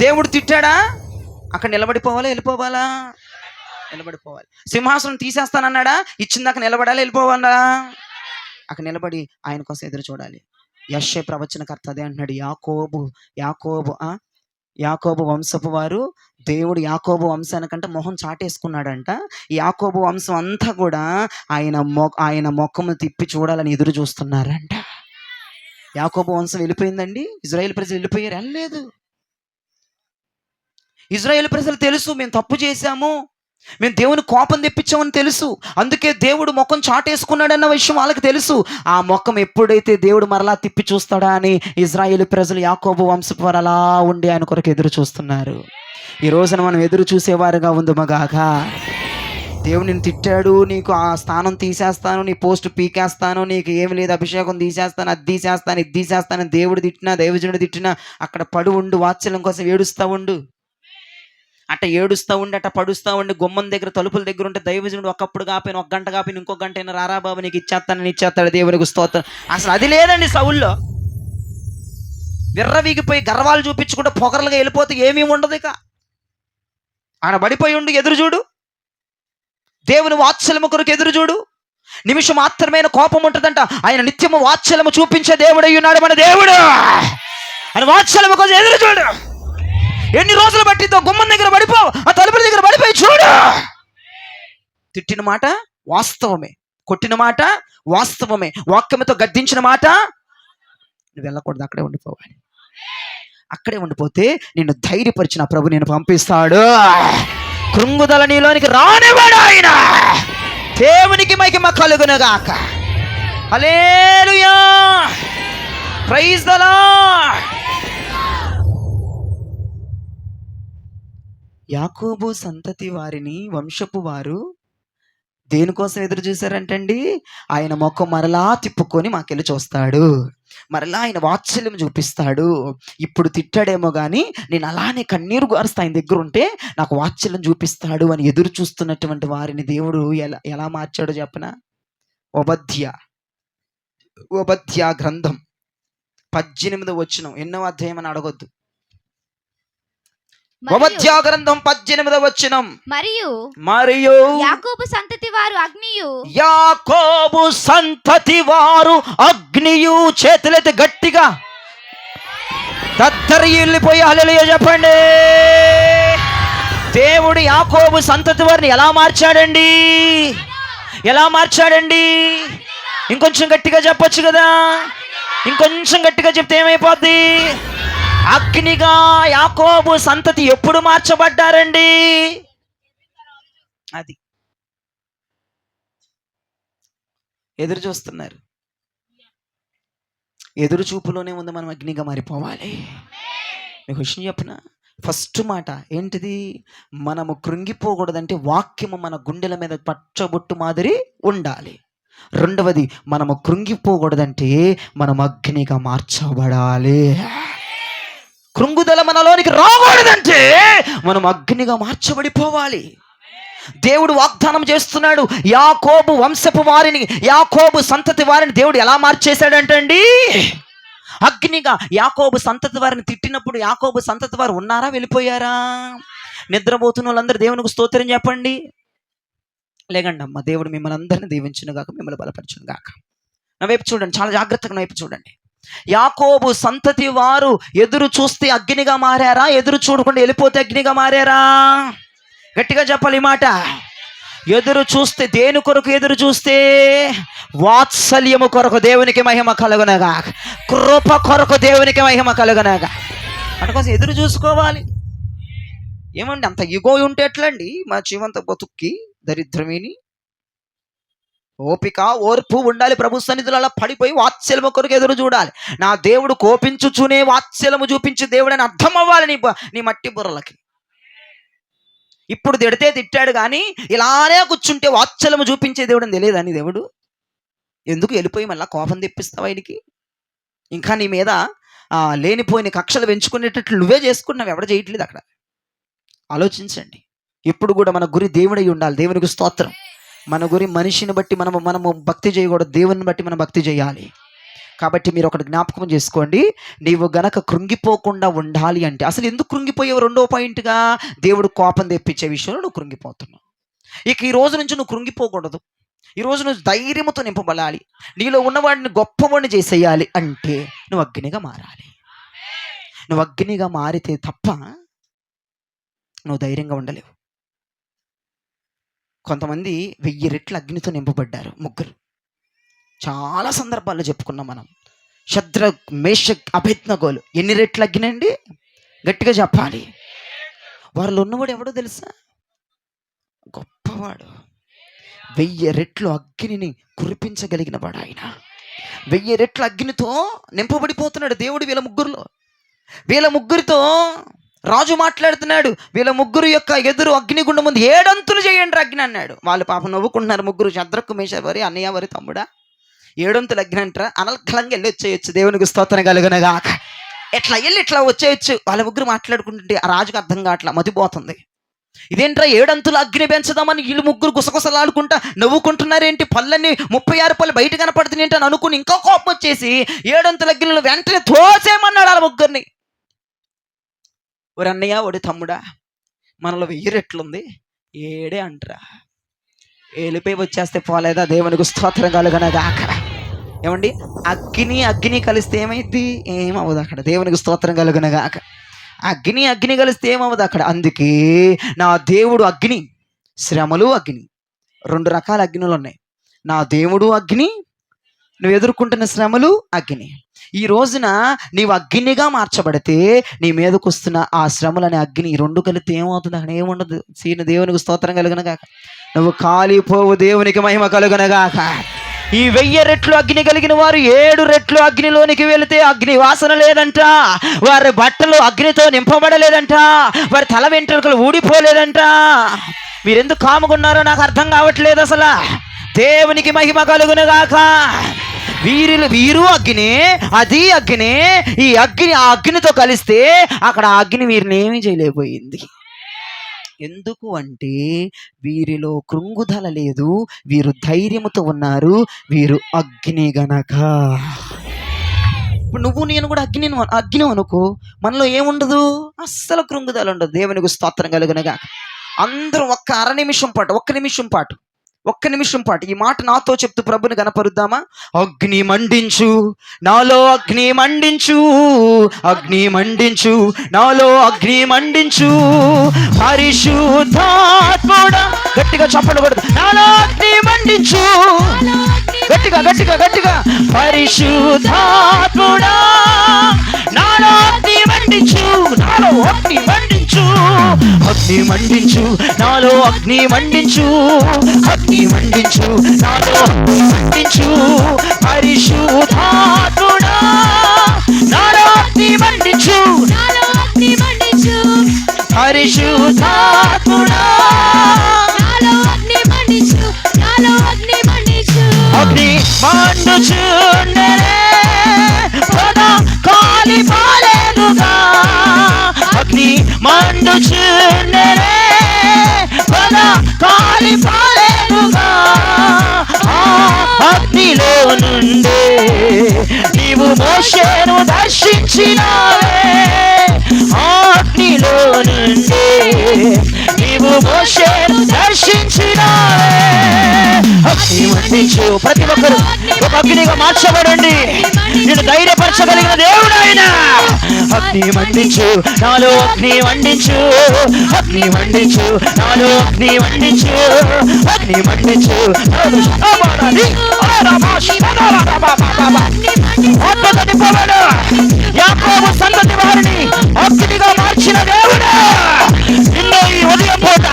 దేవుడు తిట్టాడా? అక్కడ నిలబడిపోవాలా వెళ్ళిపోవాలా? నిలబడిపోవాలి. సింహాసనం తీసేస్తానన్నాడా? ఇచ్చిందాక నిలబడాలి వెళ్ళిపోవాలా? అక్కడ నిలబడి ఆయన కోసం ఎదురు చూడాలి. యెషయా ప్రవచనకర్త అదే అంటున్నాడు. యాకోబు వంశపు వారు, దేవుడు యాకోబు వంశానికంటే మొహం చాటేసుకున్నాడంట. యాకోబు వంశం అంతా కూడా ఆయన ముఖము తిప్పి చూడాలని ఎదురు చూస్తున్నారంట. యాకోబు వంశం వెళ్ళిపోయిందండి. ఇజ్రాయేల్ ప్రజలు వెళ్ళిపోయారు? వెళ్ళలేదు. ఇజ్రాయేల్ ప్రజలు తెలుసు మేము తప్పు చేశాము, మేము దేవుని కోపం తెప్పించామని తెలుసు. అందుకే దేవుడు ముఖం చాటేసుకున్నాడన్న విషయం వాళ్ళకి తెలుసు. ఆ ముఖం ఎప్పుడైతే దేవుడు మరలా తిప్పి చూస్తాడా అని ఇజ్రాయేల్ ప్రజలు యాకోబు వంశపు వారు అలా ఉండి ఆయన కొరకు ఎదురు చూస్తున్నారు. ఈ రోజున మనం ఎదురు చూసేవారుగా ఉందుమగాక. దేవుడు నిన్ను తిట్టాడు, నీకు ఆ స్థానం తీసేస్తాను, నీ పోస్ట్ పీకేస్తాను, నీకు ఏమి లేదు, అభిషేకం తీసేస్తాను, అది తీసేస్తాను, ఇది తీసేస్తాను. దేవుడు తిట్టినా, దైవజనుడు తిట్టినా అక్కడ పడు ఉండు, వాత్సల్యం కోసం ఏడుస్తూ ఉండు. అట్ట ఏడుస్తూ ఉండి, అట్ట పడుస్తూ ఉండి, గుమ్మం దగ్గర, తలుపుల దగ్గర ఉంటే దైవజనుడు ఒకప్పుడు కాపోయిన, ఒక గంట కాపోయిన, ఇంకో గంట అయినా రారా బాబు నీకు ఇచ్చేస్తాడు, దేవునికి స్తోత్రం. అసలు అది లేదండి సౌల్లో. విర్రవీగిపోయి గర్వాలు చూపించుకుంటే పొగరలుగా వెళ్ళిపోతే ఏమీ ఉండదు. ఇక ఆయన పడిపోయి ఉండి ఎదురు చూడు. దేవుని వాత్సల్యము కొరకు ఎదురు చూడు. నిమిషం మాత్రమైన కోపం ఉంటుందంట. ఆయన నిత్యము వాత్సల్యము చూపించే దేవుడు అయ్యున్నాడు మన దేవుడు. ఆయన వాత్సల్యము కోసం ఎదురు చూడు. ఎన్ని రోజులు పట్టిందో గుమ్మం దగ్గర పడిపో, ఆ తలుపుల దగ్గర పడిపోయి చూడు. తిట్టిన మాట వాస్తవమే, కొట్టిన మాట వాస్తవమే, వాక్యముతో గద్దించిన మాట నువ్వు వెళ్ళకూడదు. అక్కడే ఉండిపోవాలి. అక్కడే ఉండిపోతే నిన్ను ధైర్యపరిచిన ప్రభు నేను పంపిస్తాడు. కృంగుదల నీలోనికి రానివాడు ఆయన. దేవునికి మహిమ కలుగునుగాక. హల్లెలూయా, ప్రైజ్ ద లార్డ్. యాకోబు సంతతి వారిని, వంశపు వారు దేనికోసం ఎదురు చూశారంటండి? ఆయన ముఖం మరలా తిప్పుకొని మాకెళ్ళి చూస్తాడు, మరలా ఆయన వాత్సల్యం చూపిస్తాడు. ఇప్పుడు తిట్టాడేమో కానీ నేను అలానే కన్నీరు గారుస్తా ఆయన దగ్గర ఉంటే నాకు వాత్సల్యం చూపిస్తాడు అని ఎదురు చూస్తున్నటువంటి వారిని దేవుడు ఎలా ఎలా మార్చాడో చెప్పనా? ఓబద్య గ్రంథం 18వ వచనం, ఎన్నో అధ్యాయం అని అడగొద్దు. ఓబద్య గ్రంథం 18వ వచనం. మరియు యాకోబు సంతతి వారు అగ్నియు, చేతులైతే గట్టిగా దద్దరి వెళ్ళిపోయి హల్లెలూయా చెప్పండి. దేవుడు యాకోబు సంతతి వారిని ఎలా మార్చాడండి? ఇంకొంచెం గట్టిగా చెప్పొచ్చు కదా. ఇంకొంచెం గట్టిగా చెప్తే ఏమైపోద్ది? అగ్నిగా యాకోబు సంతతి ఎప్పుడు మార్చబడ్డారండి? అది ఎదురు చూస్తున్నారు. ఎదురు చూపులోనే ఉంది మనం అగ్నిగా మారిపోవాలి. మీకు విషయం చెప్పిన ఫస్ట్ మాట ఏంటిది? మనము కృంగిపోకూడదంటే వాక్యము మన గుండెల మీద పచ్చబొట్టు మాదిరి ఉండాలి. రెండవది, మనము కృంగిపోకూడదంటే మనం అగ్నిగా మార్చబడాలి. కృంగుదల మనలోనికి రాకూడదంటే మనం అగ్నిగా మార్చబడిపోవాలి. దేవుడు వాగ్దానం చేస్తున్నాడు. యాకోబు వంశపు వారిని, యాకోబు సంతతి వారిని దేవుడు ఎలా మార్చేశాడంటండి? అగ్నిగా. యాకోబు సంతతి వారిని తిట్టినప్పుడు యాకోబు సంతతి వారు ఉన్నారా, వెళ్ళిపోయారా? నిద్రపోతున్న వాళ్ళందరూ దేవునికి స్తోత్రం చెప్పండి. లేకండి అమ్మ, దేవుడు మిమ్మల్ని అందరినీ దీవించును గాక, మిమ్మల్ని బలపరచును గాక. నా వైపు చూడండి, చాలా జాగ్రత్తగా నా వైపు చూడండి. యాకోబు సంతతి వారు ఎదురు చూస్తే అగ్నిగా మారారా, ఎదురు చూడకుండా వెళ్ళిపోతే అగ్నిగా మారారా? గట్టిగా చెప్పాలి ఈ మాట. ఎదురు చూస్తే, దేని కొరకు ఎదురు చూస్తే? వాత్సల్యము కొరకు దేవునికి మహిమ కలుగునగా, కృప కొరకు దేవునికి మహిమ కలుగునగా. అందుకోసం ఎదురు చూసుకోవాలి. ఏమండి, అంత ఇగో ఉంటే ఎట్లండి? మా జీవంత బతుక్కి దరిద్రమేని ఓపిక ఓర్పు ఉండాలి. ప్రభు సన్నిధిలో అలా పడిపోయి వాత్సల్యము కొరకు ఎదురు చూడాలి. నా దేవుడు కోపించుచునే వాత్సల్యము చూపించు దేవుడు అని అర్థం అవ్వాలి నీ మట్టి బుర్రలకి. ఇప్పుడు తిడితే తిట్టాడు కానీ ఇలానే కూర్చుంటే వాత్సల్యము చూపించే దేవుడు అని తెలియదని దేవుడు. ఎందుకు వెళ్ళిపోయి మళ్ళీ కోపం తెప్పిస్తావు ఆయనకి? ఇంకా నీ మీద లేనిపోయిన కక్షలు పెంచుకునేటట్లు నువ్వే చేసుకున్నావు, ఎవడ చేయట్లేదు అక్కడ. ఆలోచించండి. ఇప్పుడు కూడా మన గురి దేవుడై ఉండాలి. దేవునికి స్తోత్రం. మన గురి మనిషిని బట్టి మనము భక్తి చేయకూడదు, దేవుని బట్టి మనం భక్తి చేయాలి. కాబట్టి మీరు ఒకటి జ్ఞాపకం చేసుకోండి. నీవు గనక కృంగిపోకుండా ఉండాలి అంటే, అసలు ఎందుకు కృంగిపోయావు? రెండో పాయింట్గా, దేవుడు కోపం తెప్పించే విషయంలో నువ్వు కృంగిపోతున్నావు. ఇక ఈ రోజు నుంచి నువ్వు కృంగిపోకూడదు. ఈ రోజు నువ్వు ధైర్యంతో నింపబడాలి. నీలో ఉన్నవాడిని గొప్పవాడిని చేసేయాలి అంటే నువ్వు అగ్నిగా మారాలి. నువ్వు అగ్నిగా మారితే తప్ప నువ్వు ధైర్యంగా ఉండలేవు. కొంతమంది 1000 రెట్లు అగ్నితో నింపబడ్డారు. ముగ్గురు చాలా సందర్భాల్లో చెప్పుకున్నాం మనం. షద్రక్, మేషక్, అబేద్నెగోలు. ఎన్ని రెట్లు అగ్ని అండి? గట్టిగా చెప్పాలి. వారిలో ఉన్నవాడు ఎవడో తెలుసా? గొప్పవాడు. 1000 రెట్లు అగ్నిని కురిపించగలిగిన వాడు ఆయన. 1000 రెట్ల అగ్నితో నింపబడిపోతున్నాడు దేవుడు వీళ్ళ ముగ్గురితో రాజు మాట్లాడుతున్నాడు. వీళ్ళ ముగ్గురు యొక్క ఎదురు అగ్నిగుండం ముందు 7 అంతులు చేయండి అగ్ని అన్నాడు. వాళ్ళు పాపం నవ్వుకుంటున్నారు ముగ్గురు. షద్రకు, మేషక్ వారి అన్నయ్య వారి తమ్ముడా, 7 అంతులు అగ్ని అంటారా? అనర్గళంగా వెళ్ళి వచ్చేయచ్చు. దేవునికి స్తోత్రం కలుగునగాక. ఎట్లా వెళ్ళి ఇట్లా వచ్చేయచ్చు. వాళ్ళ ముగ్గురు మాట్లాడుకుంటుంటే ఆ రాజుకు అర్థం కావట్లా, మతిపోతుంది. ఇదేంట్రా 7 అంతులు అగ్ని పెంచుదామని వీళ్ళు ముగ్గురు గుసగుసలాడుకుంటా నవ్వుకుంటున్నారేంటి? పళ్ళన్నీ 36 పళ్ళు బయట కనపడుతుంది ఏంటి అని అనుకుని ఇంకా కోపం వచ్చేసి 7 అంతుల అగ్నిలో వెంటనే తోసేయమన్నాడు వాళ్ళ ముగ్గురిని. ఒరి అన్నయ్య, ఒడి తమ్ముడా, మనలో 1000 రెట్లుంది, 7 అంటరా. వెళ్ళిపోయి వచ్చేస్తే పోలేదా? దేవునికి స్తోత్రం కలుగునగాక. ఏమండి, అగ్ని కలిస్తే ఏమైంది? ఏమవ్వదు అక్కడ. దేవునికి స్తోత్రం కలుగునగాక. అగ్ని కలిస్తే ఏమవ్వదు అక్కడ. అందుకే నా దేవుడు అగ్ని, శ్రమలు అగ్ని, 2 రకాల అగ్నులు ఉన్నాయి. నా దేవుడు అగ్ని, నువ్వు ఎదుర్కొంటున్న శ్రమలు అగ్ని. ఈ రోజున నీవు అగ్నిగా మార్చబడితే నీ మీదకు వస్తున్న ఆ శ్రమలనే అగ్ని ఈ రెండు కలిపితే ఏమవుతుంది? అక్కడ ఏముండదు. సీని దేవునికి స్తోత్రం కలుగునగాక. నువ్వు కాలిపోవు, దేవునికి మహిమ కలుగునగాక. ఈ 1000 రెట్లు అగ్ని కలిగిన వారు 7 రెట్లు అగ్నిలోనికి వెళితే అగ్ని వాసన లేదంట, వారి బట్టలు అగ్నితో నింపబడలేదంట, వారి తల వెంట్రుకలు ఊడిపోలేదంట. మీరెందుకు కాముకున్నారో నాకు అర్థం కావట్లేదు అసలు. దేవునికి మహిమ కలుగునుగాక. వీరు అగ్ని, అది అగ్ని. ఈ అగ్ని ఆ అగ్నితో కలిస్తే అక్కడ ఆ అగ్ని వీరిని ఏమీ చేయలేకపోయింది. ఎందుకు అంటే వీరిలో కృంగుదల లేదు, వీరు ధైర్యముతో ఉన్నారు, వీరు అగ్ని గనక. ఇప్పుడు నువ్వు నేను కూడా అగ్ని అనుకో, మనలో ఏముండదు, అస్సలు కృంగుదల ఉండదు. దేవునికి స్తోత్రం కలుగునగా. అందరం ఒక్క నిమిషం పాటు ఈ మాట నాతో చెప్తూ ప్రభుని కనపరుద్దామా? అగ్ని మండించు నాలో, అగ్ని మండించు, అగ్ని మండించు నాలో, అగ్ని మండించు పరిశుద్ధాత్ముడా. గట్టిగా చప్పడకూడదు. నాలో అగ్ని మండించు, గట్టిగా గట్టిగా గట్టిగా. పరిశుద్ధాత్ముడా నాలో అగ్ని మండించు, నాలో అగ్ని మండించు, అగ్ని మండించు నాలో, అగ్ని మండించు, అగ్ని మండించు నాలో, అగ్ని మండించు పరిశుద్ధాత్ముడా నాలో అగ్ని మండించు, పరిశుద్ధాత్ముడా అగ్ని మండుచుండెనే పదా కాలిపోలేదుగా, అగ్ని మండుచుండెనే పదా కాలిపోలేదుగా. అగ్నిలో నుండే నీవు మోషేను దర్శించినావే, అగ్నిలో నుండే నీవు మోషేను దర్శించినావే. అగ్ని మండించు. ప్రతి ఒక్కరు ఒక అగ్నిగా మార్చబడండి. నేను ధైర్యపరచగలిగిన దేవుడు ఆయన. అగ్ని మండించు నాలో, అగ్ని మండించు, అగ్ని మండించు నాలో, అగ్ని మండించు, అగ్ని మండించు. యాకోబు సంతతి వారిని అగ్నిగా మార్చిన దేవుడు నిన్ను ఈ ఉదయం పూట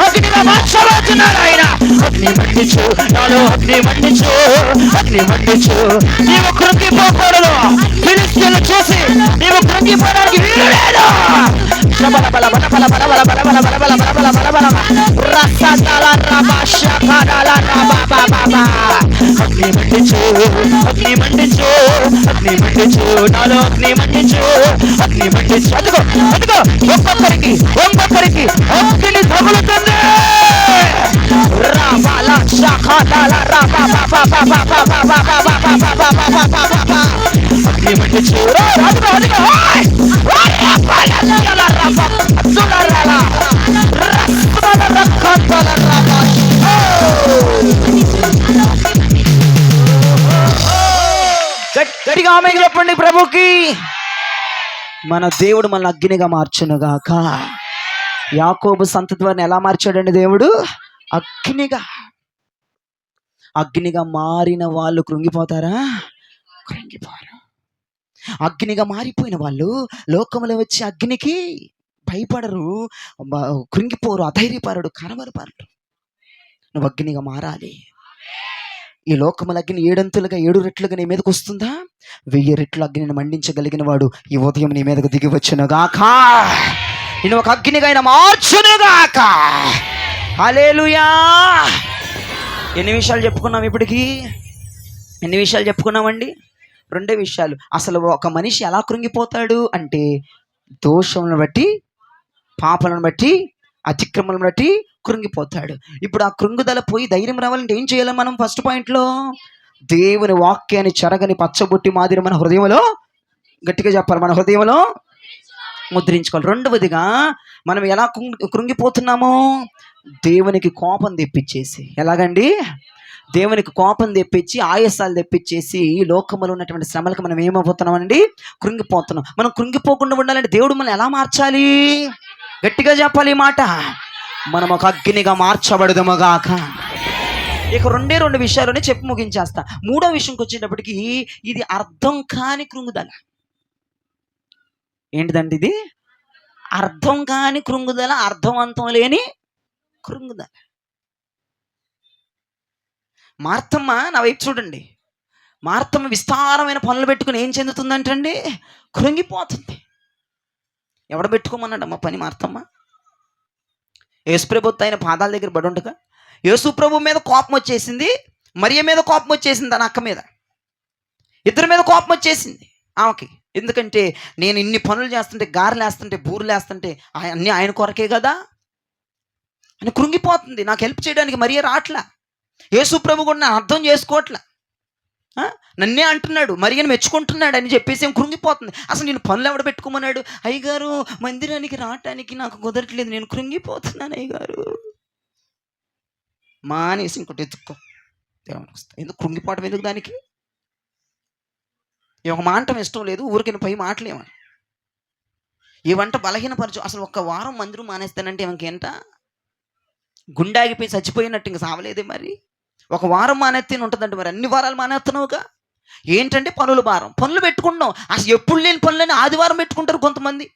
అగ్నిగా మార్చబోతున్నాడు ఆయన. అగ్ని మండించు నాలో, అగ్ని మండించు, అగ్ని మండించు. నీవు కృంగిపోకూడదు. ఫిలిష్తీయులను చూసి నీవు కృంగిపోవడానికి వీలు లేదు. అగ్ని మండించు, అగ్ని మండించు, అగ్ని మండించు నాలో, అగ్ని మండించు, అగ్ని మండించు. అదిగో అదిగో ఒక్కొక్కరికి అగ్ని తగులుతుంది. అగ్ని మండించు. గట్టిగా ఆమె చెప్పండి ప్రభుకి. మన దేవుడు మన అగ్నిగా మార్చునుగాక. యాకోబు సంతతి వారిని ఎలా మార్చాడండి దేవుడు? అగ్నిగా మారిన వాళ్ళు కృంగిపోతారా? కృంగిపోరు. అగ్నిగా మారిపోయిన వాళ్ళు లోకంలో వచ్చి అగ్నికి భయపడరు, కృంగిపోరు, అధైర్యపరడు, కనబరపరడు. నువ్వు అగ్నిగా మారాలి. ఈ లోకముల అగ్ని 7 రెట్లుగా నీ మీదకి వస్తుందా? 1000 రెట్లు అగ్నిని మండించగలిగిన వాడు ఈ ఉదయం నీ మీదకు దిగి వచ్చునుగాక. నేను ఒక అగ్నిగా ఆయన మార్చునుగాక. హల్లెలూయా. ఎన్ని విషయాలు చెప్పుకున్నాం ఇప్పటికీ? ఎన్ని విషయాలు చెప్పుకున్నామండి? 2 విషయాలు. అసలు ఒక మనిషి ఎలా కృంగిపోతాడు అంటే దోషములను బట్టి, పాపలను బట్టి, అతిక్రమలను బట్టి కృంగిపోతాడు. ఇప్పుడు ఆ కృంగుదల పోయి ధైర్యం రావాలంటే ఏం చేయాలి మనం? ఫస్ట్ పాయింట్లో దేవుని వాక్యాన్ని చెరగని పచ్చబొట్టి మాదిరి మన హృదయంలో, గట్టిగా చెప్పాలి, మన హృదయంలో ముద్రించుకోవాలి. రెండవదిగా మనం ఎలా కృంగిపోతున్నామో దేవునికి కోపం తెప్పించేసి. ఎలాగండి? దేవునికి కోపం తెప్పించి, ఆయాసాలు తెప్పించేసి లోకములో ఉన్నటువంటి శ్రమలకు మనం ఏమైపోతున్నామండి? కృంగిపోతున్నాం. మనం కృంగిపోకుండా ఉండాలంటే దేవుడు మనం ఎలా మార్చాలి? గట్టిగా చెప్పాలి ఈ మాట. మనం ఒక అగ్నిగా మార్చబడదుముగాక. ఇక రెండు విషయాలని చెప్పి ముగించేస్తా. మూడో విషయంకి వచ్చేటప్పటికి ఇది అర్థం కాని కృంగుదల. ఏంటిదండి ఇది? అర్థం కాని కృంగుదల, అర్థవంతం లేని కృంగుదల. మార్తమ్మ నా వైపు చూడండి. మార్తమ్మ విస్తారమైన పనులు పెట్టుకుని ఏం చెందుతుందంటండి? కృంగిపోతుంది. ఎవడ పెట్టుకోమన్నాడమ్మా పని మార్తమ్మ? యేసుప్రభు ఆయన పాదాల దగ్గర పడి ఉండగా యేసుప్రభు మీద కోపం వచ్చేసింది, మరియ మీద కోపం వచ్చేసింది, తన అక్క మీద, ఇద్దరి మీద కోపం వచ్చేసింది ఆమెకి. ఎందుకంటే నేను ఇన్ని పనులు చేస్తుంటే, గారెలు వేస్తుంటే, బూరెలు వేస్తుంటే అన్నీ ఆయన కొరకే కదా అని కృంగిపోతుంది. నాకు హెల్ప్ చేయడానికి మరియ రాట్లా, యేసుప్రభు కూడా నా అర్థం చేసుకోవట్లా, నన్నే అంటున్నాడు, మరియని మెచ్చుకుంటున్నాడు అని చెప్పేసి ఏం కృంగిపోతుంది. అసలు నేను పనులు ఎవడ పెట్టుకోమన్నాడు? అయ్యగారు మందిరానికి రావటానికి నాకు కుదరట్లేదు, నేను కృంగిపోతున్నాను అయ్యగారు. మానేసి ఇంకోటి ఎత్తుక్కో, దేవునికి వస్తా. ఎందుకు కృంగిపోవటం? ఎందుకు దానికి? ఈ ఒక మాట ఇష్టం లేదు, ఊరికిన పై మాటలేమని ఈ వంట బలహీనపరచు. అసలు ఒక్క వారం మందిరం మానేస్తానంటే ఇంకేంట? గుండాగిపోయి చచ్చిపోయినట్టు ఇంక సావలేదే మరి. ఒక వారం మానేస్తేనే ఉంటుందంటే మరి అన్ని వారాలు మానేస్తున్నావుగా. ఏంటంటే పనులు భారం, పనులు పెట్టుకుంటున్నాం. అసలు ఎప్పుడు లేని పనులని ఆదివారం పెట్టుకుంటారు కొంతమంది.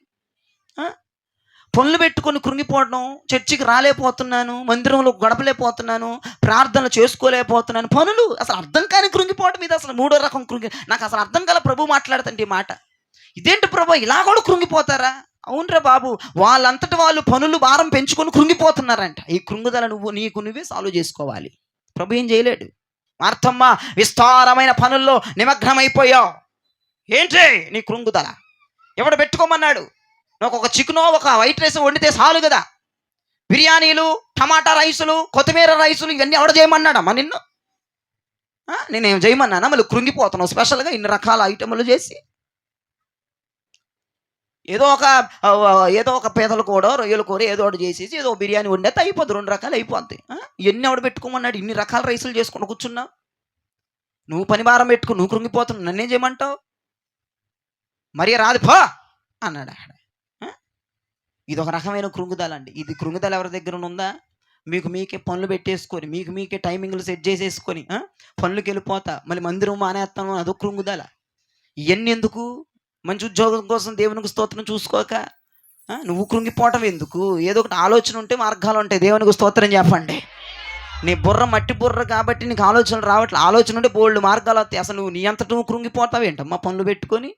పనులు పెట్టుకొని కృంగిపోవడం, చర్చికి రాలేకపోతున్నాను, మందిరంలో గడపలేకపోతున్నాను, ప్రార్థనలు చేసుకోలేకపోతున్నాను, పనులు. అసలు అర్థం కాని కృంగిపోవడం ఇది. అసలు మూడో రకం కృంగి. నాకు అసలు అర్థం కాల ప్రభు మాట్లాడుతుంటే ఈ మాట. ఇదేంటి ప్రభు ఇలా కూడా కృంగిపోతారా? అవునరా బాబు, వాళ్ళంతటి వాళ్ళు పనులు భారం పెంచుకొని కృంగిపోతున్నారంట. ఈ కృంగుదల నీకు నువ్వే సాల్వ్ చేసుకోవాలి. ప్రభు ఏం చేయలేడు. మార్తమ్మ విస్తారమైన పనుల్లో నిమగ్నమైపోయావు, ఏంటి నీ కృంగుదల? ఎవడు పెట్టుకోమన్నాడు? నాకు ఒక చికెనో ఒక వైట్ రైస్ వండితే చాలు కదా. బిర్యానీలు, టమాటా రైసులు, కొత్తిమీర రైసులు ఇవన్నీ ఎవడ చేయమన్నాడమ్మా నిన్ను? నేనేం చేయమన్నానా? మళ్ళీ కృంగిపోతున్నావు స్పెషల్గా ఇన్ని రకాల ఐటెంలు చేసి. ఏదో ఒక పీతల కూర, రొయ్యల కూర ఏదో ఒకటి చేసేసి ఏదో బిర్యానీ వండేస్తే అయిపోద్ది, 2 రకాలు అయిపోద్ది. ఇవన్నీ ఎవడు పెట్టుకోమన్నాడు? ఇన్ని రకాల రైసులు చేసుకుంటూ కూర్చున్నావు. నువ్వు పని భారం పెట్టుకుని నువ్వు కృంగిపోతున్నావు, నన్నేం చేయమంటావు? మరి రాదు పో అన్నాడు. ఇది ఒక రకమైన కృంగుదల అండి. ఇది కృంగుదల ఎవరి దగ్గర ఉందా? మీకే పనులు పెట్టేసుకొని, మీకే టైమింగ్లు సెట్ చేసేసుకొని పనులకి వెళ్ళిపోతా, మళ్ళీ మందిరం మానేస్తాను, అదో కృంగుదల. ఇవన్నీ ఎందుకు? మంచి ఉద్యోగం కోసం దేవునికి స్తోత్రం చూసుకోక నువ్వు కృంగిపోవటం ఎందుకు? ఏదో ఒకటి ఆలోచన ఉంటే మార్గాలు ఉంటాయి. దేవునికి స్తోత్రం చెప్పండి. నీ బుర్ర మట్టి బుర్ర కాబట్టి నీకు ఆలోచనలు రావట్లే. ఆలోచన ఉంటే బోల్డ్ మార్గాలు వస్తాయి. అసలు నీ అంతటా నువ్వు కృంగిపోతావు ఏంటమ్మా పనులు పెట్టుకొని?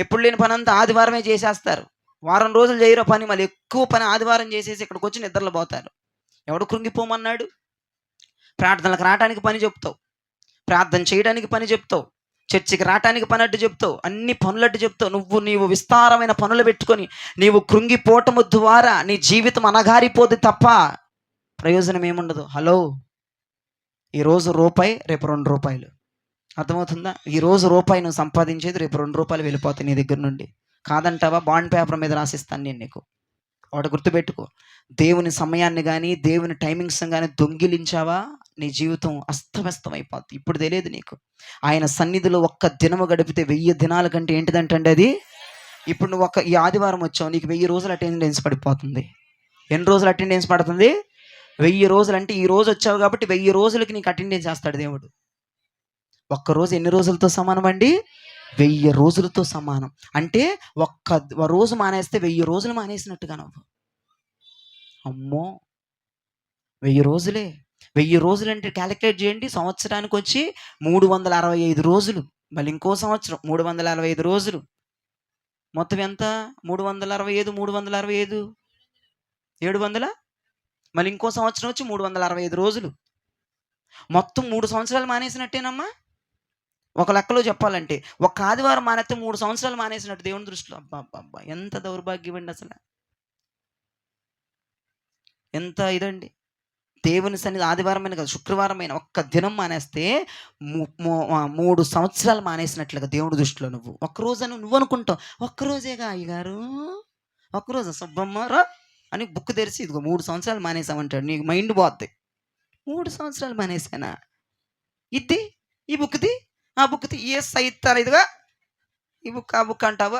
ఎప్పుడు లేని పని అంతా ఆదివారమే చేసేస్తారు. వారం రోజులు చేయరో పని, మళ్ళీ ఎక్కువ పని ఆదివారం చేసేసి ఇక్కడికి వచ్చి నిద్రలో పోతారు. ఎవడు కృంగిపోమన్నాడు? ప్రార్థనలకు రావడానికి పని చెప్తావు, ప్రార్థన చేయడానికి పని చెప్తావు, చర్చికి రావటానికి పని అడ్డు చెప్తావు, అన్ని పనులట్టు చెప్తావు. నీవు విస్తారమైన పనులు పెట్టుకొని నీవు కృంగిపోవటము ద్వారా నీ జీవితం అనగారిపోదు తప్ప ప్రయోజనం ఏముండదు. హలో, ఈరోజు రూపాయి, రేపు 2 రూపాయలు. అర్థమవుతుందా? ఈరోజు రూపాయి నువ్వు సంపాదించేది రేపు 2 రూపాయలు వెళ్ళిపోతాయి నీ దగ్గర నుండి. కాదంటావా? బాండ్ పేపర్ మీద రాసిస్తాను నేను నీకు. వాడు గుర్తుపెట్టుకో. దేవుని సమయాన్ని కానీ దేవుని టైమింగ్స్ కానీ దొంగిలించావా నీ జీవితం అస్తవ్యస్తం అయిపోద్ది. ఇప్పుడు తెలియదు నీకు. ఆయన సన్నిధిలో ఒక్క దినము గడిపితే 1000 దినాల కంటే ఏంటిదంటే అది. ఇప్పుడు నువ్వు ఈ ఆదివారం వచ్చావు, నీకు 1000 రోజులు అటెండెన్స్ పడిపోతుంది. ఎన్ని రోజులు అటెండెన్స్ పడుతుంది? 1000 రోజులు. అంటే ఈ రోజు వచ్చావు కాబట్టి 1000 రోజులకి నీకు అటెండెన్స్ చేస్తాడు దేవుడు. ఒక్కరోజు ఎన్ని రోజులతో సమానం అండి? 1000 రోజులతో సమానం. అంటే ఒక్క రోజు మానేస్తే 1000 రోజులు మానేసినట్టుగా నువ్వు. అమ్మో, 1000 రోజులే. 1000 రోజులు అంటే క్యాలిక్యులేట్ చేయండి. సంవత్సరానికి వచ్చి 365 రోజులు. మళ్ళీ ఇంకో సంవత్సరం 365 రోజులు. మొత్తం ఎంత? 365 365 700. మళ్ళీ ఇంకో సంవత్సరం వచ్చి 365 రోజులు. మొత్తం 3 సంవత్సరాలు మానేసినట్టేనమ్మా. ఒక లెక్కలో చెప్పాలంటే ఒక ఆదివారం మానేస్తే 3 సంవత్సరాలు మానేసినట్టు దేవుని దృష్టిలో. అబ్బా, ఎంత దౌర్భాగ్యం అండి అసలు. ఎంత ఇదండి. దేవుని సన్నిధి ఆదివారమైన కదా, శుక్రవారమైన ఒక్క దినం మానేస్తే 3 సంవత్సరాలు మానేసినట్లుగా దేవుడి దృష్టిలో. నువ్వు ఒక్కరోజు అని నువ్వు అనుకుంటావు, ఒక్కరోజేగా అయ్యగారు, ఒక్కరోజు సుబ్బమ్మారా అని బుక్ తెరిచి ఇదిగో 3 సంవత్సరాలు మానేసామంటాడు. నీకు మైండ్ పోద్ది. 3 సంవత్సరాలు మానేసానా? ఇది ఈ బుక్ది ఆ బుక్ది ఏ సైతారు ఇదిగా ఈ బుక్ ఆ బుక్ అంటావా?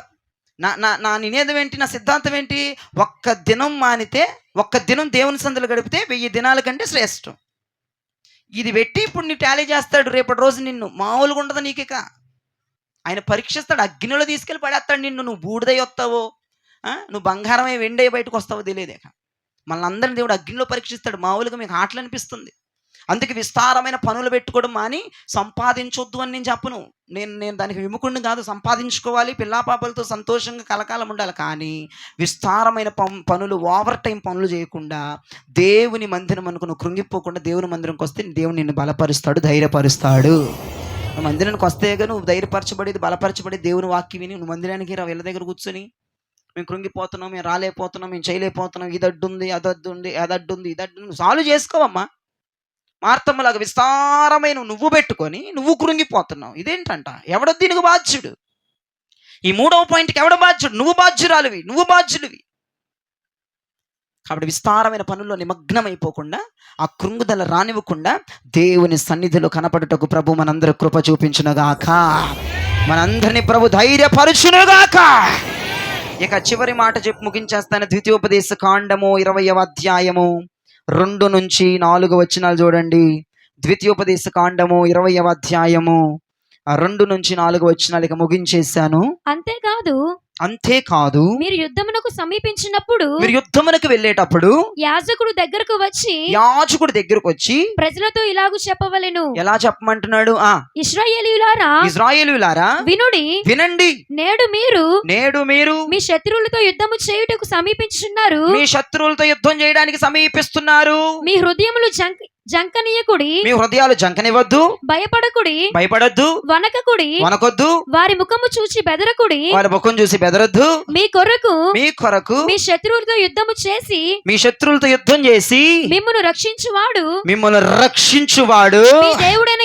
నా నినేదం ఏంటి, నా సిద్ధాంతం ఏంటి? ఒక్క దినం మానితే, ఒక్క దినం దేవుని సందులో గడిపితే 1000 దినాల కంటే శ్రేష్టం. ఇది పెట్టి ఇప్పుడు నీ టాలీ చేస్తాడు, రేపటి రోజు నిన్ను మామూలుగా ఉండదు నీకిక. ఆయన పరీక్షిస్తాడు, అగ్నిలో తీసుకెళ్ళి పడేస్తాడు నిన్ను. నువ్వు బూడిదై వస్తావో, నువ్వు బంగారమై వెండై బయటకు వస్తావో తెలియదేక. మనల్ని అందరిని దేవుడు అగ్నిలో పరీక్షిస్తాడు. మామూలుగా మీకు ఆటలు అనిపిస్తుంది. అందుకే విస్తారమైన పనులు పెట్టుకోవడం మాని సంపాదించొద్దు అని నేను చెప్పను. నేను దానికి విముఖుడిని కాదు. సంపాదించుకోవాలి, పిల్లాపాపలతో సంతోషంగా కలకాలం ఉండాలి. కానీ విస్తారమైన పనులు, ఓవర్ టైం పనులు చేయకుండా దేవుని మందిరం అనుకుని కృంగిపోకుండా దేవుని మందిరంకి వస్తే దేవుని నిన్ను బలపరుస్తాడు, ధైర్యపరుస్తాడు. నువ్వు మందిరానికి వస్తే నువ్వు ధైర్యపరచబడేది, బలపరచబడి దేవుని వాక్యం విని నువ్వు మందిరానికి రా. వీళ్ళ దగ్గర కూర్చొని మేము కృంగిపోతున్నాం, మేము రాలేకపోతున్నాం, మేము చేయలేకపోతున్నాం, ఇది అడ్డుంది, అదడ్డుంది, అదడ్డుంది, ఇదడ్డుంది, సాల్వ్ చేసుకోవమ్మా. మార్తమ్మలాగా విస్తారమైన నువ్వు పెట్టుకొని నువ్వు కృంగిపోతున్నావు. ఇదేంటంట? ఎవడో దీనికి బాధ్యుడు? ఈ 3వ పాయింట్కి ఎవడ బాధ్యుడు? నువ్వు బాధ్యురాలివి, నువ్వు బాధ్యుడివి. కాబట్టి విస్తారమైన పనుల్లో నిమగ్నమైపోకుండా, ఆ కృంగుదల రానివ్వకుండా దేవుని సన్నిధిలో కనపడుటకు ప్రభు మనందరూ కృప చూపించునుగాక. మనందరినీ ప్రభు ధైర్యపరచునుగాక. ఇక చివరి మాట చెప్పి ముగించేస్తాను. ద్వితీయోపదేశ కాండము 20వ అధ్యాయము 2 నుంచి 4 వచనాలు చూడండి. ద్వితీయోపదేశ కాండము 20వ అధ్యాయము 2 నుంచి 4 వచనాలు ఇక ముగించేశాను. అంతేకాదు మీరు యుద్ధమునకు సమీపించినప్పుడు, మీరు యుద్ధమునకు వెళ్ళేటప్పుడు యాజకుడు దగ్గరకు వచ్చి ప్రజలతో ఇలాగు చెప్పవలెను. ఎలా చెప్పమంటున్నాడు? ఇశ్రాయేలీయులారా వినండి. నేడు మీరు మీ శత్రువులతో యుద్ధము చేయుటకు సమీపించున్నారు. మీ శత్రువులతో యుద్ధం చేయడానికి సమీపిస్తున్నారు. మీ హృదయములు జంకనీయకుడి, మీ హృదయాలు జంకనివద్దు. భయపడద్దు, వనకొద్దు. వారి ముఖము చూసి బెదరకుడి, వారి ముఖం చూసి బెదరద్దు. మీ కొరకు మీ శత్రువులతో యుద్ధము చేసి, మిమ్మును రక్షించువాడు మీ దేవుడైన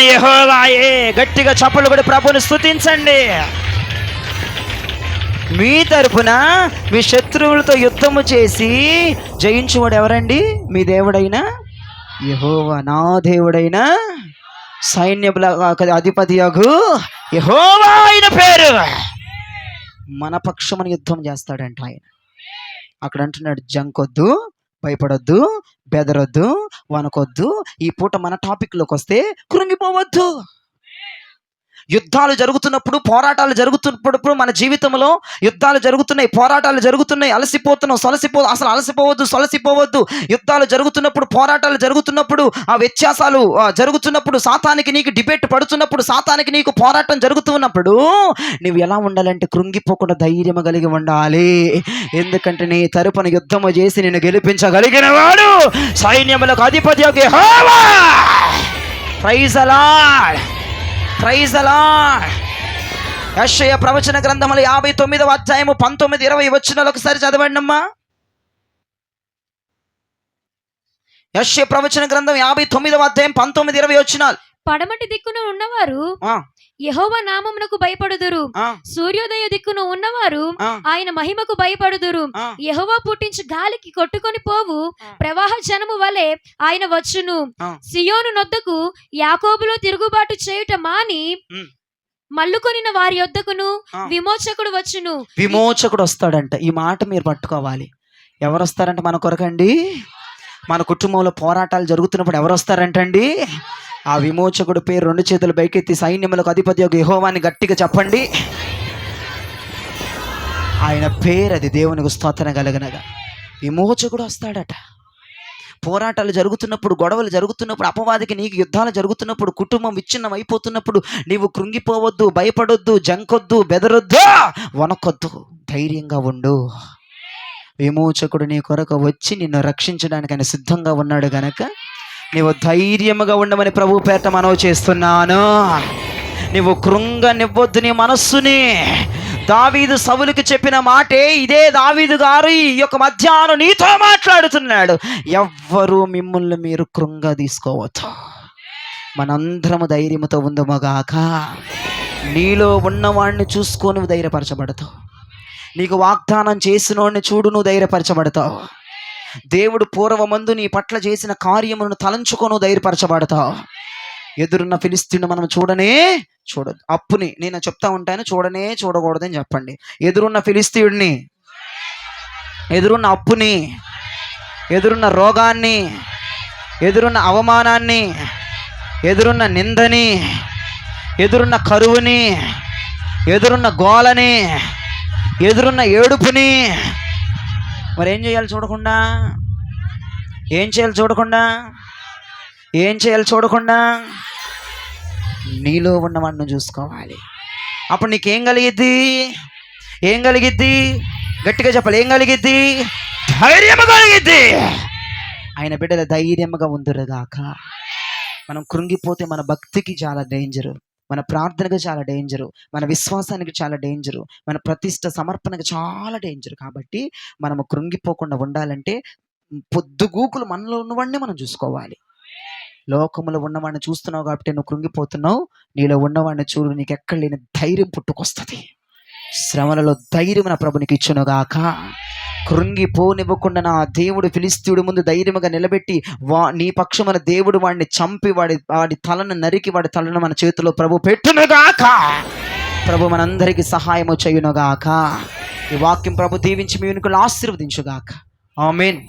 యెహోవాయే. గట్టిగా చప్పట్లు కూడా ప్రభువుని స్తుతించండి. మీ తరపున మీ శత్రువులతో యుద్ధము చేసి జయించువాడు ఎవరండి? మీ దేవుడైన యెహోవా. నా దేవుడైన సైన్యముల అధిపతియగు యెహోవా ఆయన పేరు. మన పక్షమున యుద్ధం చేస్తాడంట ఆయన. అక్కడ అంటున్నాడు, జంకొద్దు, భయపడొద్దు, బెదరొద్దు, వనకొద్దు. ఈ పూట మన టాపిక్లోకి వస్తే కృంగిపోవద్దు. యుద్ధాలు జరుగుతున్నప్పుడు, పోరాటాలు జరుగుతున్నప్పుడు, మన జీవితంలో యుద్ధాలు జరుగుతున్నాయి, పోరాటాలు జరుగుతున్నాయి, అలసిపోతున్నాం, అసలు సొలసిపోవద్దు. యుద్ధాలు జరుగుతున్నప్పుడు, పోరాటాలు జరుగుతున్నప్పుడు, ఆ వ్యత్యాసాలు జరుగుతున్నప్పుడు, సాతానికి నీకు డిబేట్ పడుతున్నప్పుడు, సాతానికి నీకు పోరాటం జరుగుతున్నప్పుడు నువ్వు ఎలా ఉండాలంటే కృంగిపోకుండా ధైర్యం కలిగి ఉండాలి. ఎందుకంటే నీ తరపున యుద్ధము చేసి నిన్ను గెలిపించగలిగిన వాడు సైన్యములకు అధిపతి యెహోవా. Praise the Lord. Praise the Lord. యెషయా ప్రవచన గ్రంథములు 59వ అధ్యాయము 19-20 వచనాలు ఒకసారి చదవండి అమ్మా. యెషయా ప్రవచన గ్రంథం 59వ అధ్యాయం 19-20 వచనాలు. పడమటి దిక్కున ఉన్నవారు యెహోవా నామమునకు భయపడుదురు. సూర్యోదయ దిక్కున ఉన్నవారు ఆయన మహిమకు భయపడుదురు. యెహోవా పుట్టించి గాలికి కొట్టుకొని పోవు ప్రవాహ జనము వలె ఆయన వచ్చును. సియోను నొద్దకు యాకోబులో తిరుగుబాటు చేయుట మాని మల్లుకొనిన వారి యొద్దకును విమోచకుడు వచ్చును. విమోచకుడు వస్తాడంట. ఈ మాట మీరు పట్టుకోవాలి. ఎవరు వస్తారంట మన కొరకండి? మన కుటుంబంలో పోరాటాలు జరుగుతున్నప్పుడు ఎవరు వస్తారంటండి? ఆ విమోచకుడు పేరు 2 చేతులు పైకెత్తి సైన్యములకు అధిపతి యెహోవా అని గట్టిగా చెప్పండి. ఆయన పేరు అది. దేవునికి స్తోత్రం కలుగునగా. విమోచకుడు వస్తాడట. పోరాటాలు జరుగుతున్నప్పుడు, గొడవలు జరుగుతున్నప్పుడు, అపవాదికి నీకు యుద్ధాలు జరుగుతున్నప్పుడు, కుటుంబం విచ్ఛిన్నం అయిపోతున్నప్పుడు నీవు కృంగిపోవద్దు, భయపడొద్దు, జంకొద్దు, బెదరొద్దు, వనకొద్దు, ధైర్యంగా ఉండు. విమోచకుడు నీ కొరకు వచ్చి నిన్ను రక్షించడానికి ఆయన సిద్ధంగా ఉన్నాడు గనక నీవు ధైర్యముగా ఉండమని ప్రభు పేరట మనవి చేస్తున్నాను. నీవు కృంగనివ్వొద్దు నీ మనస్సుని. దావీదు సౌలుకి చెప్పిన మాటే ఇదే. దావీదు గారు ఈ యొక్క మధ్యాహ్నం నీతో మాట్లాడుతున్నాడు. ఎవ్వరూ మిమ్మల్ని మీరు కృంగ తీసుకోవద్దు. మనందరము ధైర్యముతో ఉందముగాక. నీలో ఉన్నవాడిని చూసుకో నువ్వు ధైర్యపరచబడతావు. నీకు వాగ్దానం చేసినోడిని చూడు నువ్వు ధైర్యపరచబడతావు. దేవుడు పూర్వమందు నీ పట్ల చేసిన కార్యములను తలంచుకోను ధైర్యపరచబడతావు. ఎదురున్న ఫిలిస్తీయుని మనం చూడొద్దు. అప్పుని నేను చెప్తా ఉంటాను, చూడకూడదని చెప్పండి. ఎదురున్న ఫిలిస్తీయుడిని, ఎదురున్న అప్పుని, ఎదురున్న రోగాన్ని, ఎదురున్న అవమానాన్ని, ఎదురున్న నిందని, ఎదురున్న కరువుని, ఎదురున్న గోలని, ఎదురున్న ఏడుపుని మరి ఏం చేయాలి చూడకుండా? ఏం చేయాలి చూడకుండా? ఏం చేయాలి చూడకుండా? నీలో ఉన్నవాడిని చూసుకోవాలి. అప్పుడు నీకేం కలిగిద్ది? ఏం కలిగిద్ది? గట్టిగా చెప్పాలి. ఏం కలిగిద్ది? ధైర్యం కలిగిద్ది. ఆయన బిడ్డల ధైర్యంగా ఉందిరుగాక. మనం కృంగిపోతే మన భక్తికి చాలా డేంజరు, మన ప్రార్థనకు చాలా డేంజరు, మన విశ్వాసానికి చాలా డేంజరు, మన ప్రతిష్ట సమర్పణకు చాలా డేంజరు. కాబట్టి మనము కృంగిపోకుండా ఉండాలంటే పొద్దుగూకులు మనలో ఉన్నవాడిని మనం చూసుకోవాలి. లోకములో ఉన్నవాడిని చూస్తున్నావు కాబట్టి నువ్వు కృంగిపోతున్నావు. నీలో ఉన్నవాడిని చూడు, నీకు ఎక్కడ లేని ధైర్యం పుట్టుకొస్తుంది. శ్రమలలో ధైర్యం నా ప్రభు నీకు ఇచ్చునుగాక. కృంగిపోనివ్వకుండా నా దేవుడు ఫిలిస్తీయుడి ముందు ధైర్యంగా నిలబెట్టి నీ పక్షమున దేవుడు వాడిని చంపి వాడి తలను నరికి వాడి తలను మన చేతిలో ప్రభు పెట్టునుగాక. ప్రభు మనందరికీ సహాయము చేయునుగాక. ఈ వాక్యం ప్రభు దీవించి మీ వెనుకలు ఆశీర్వదించుగాక. ఆమేన్.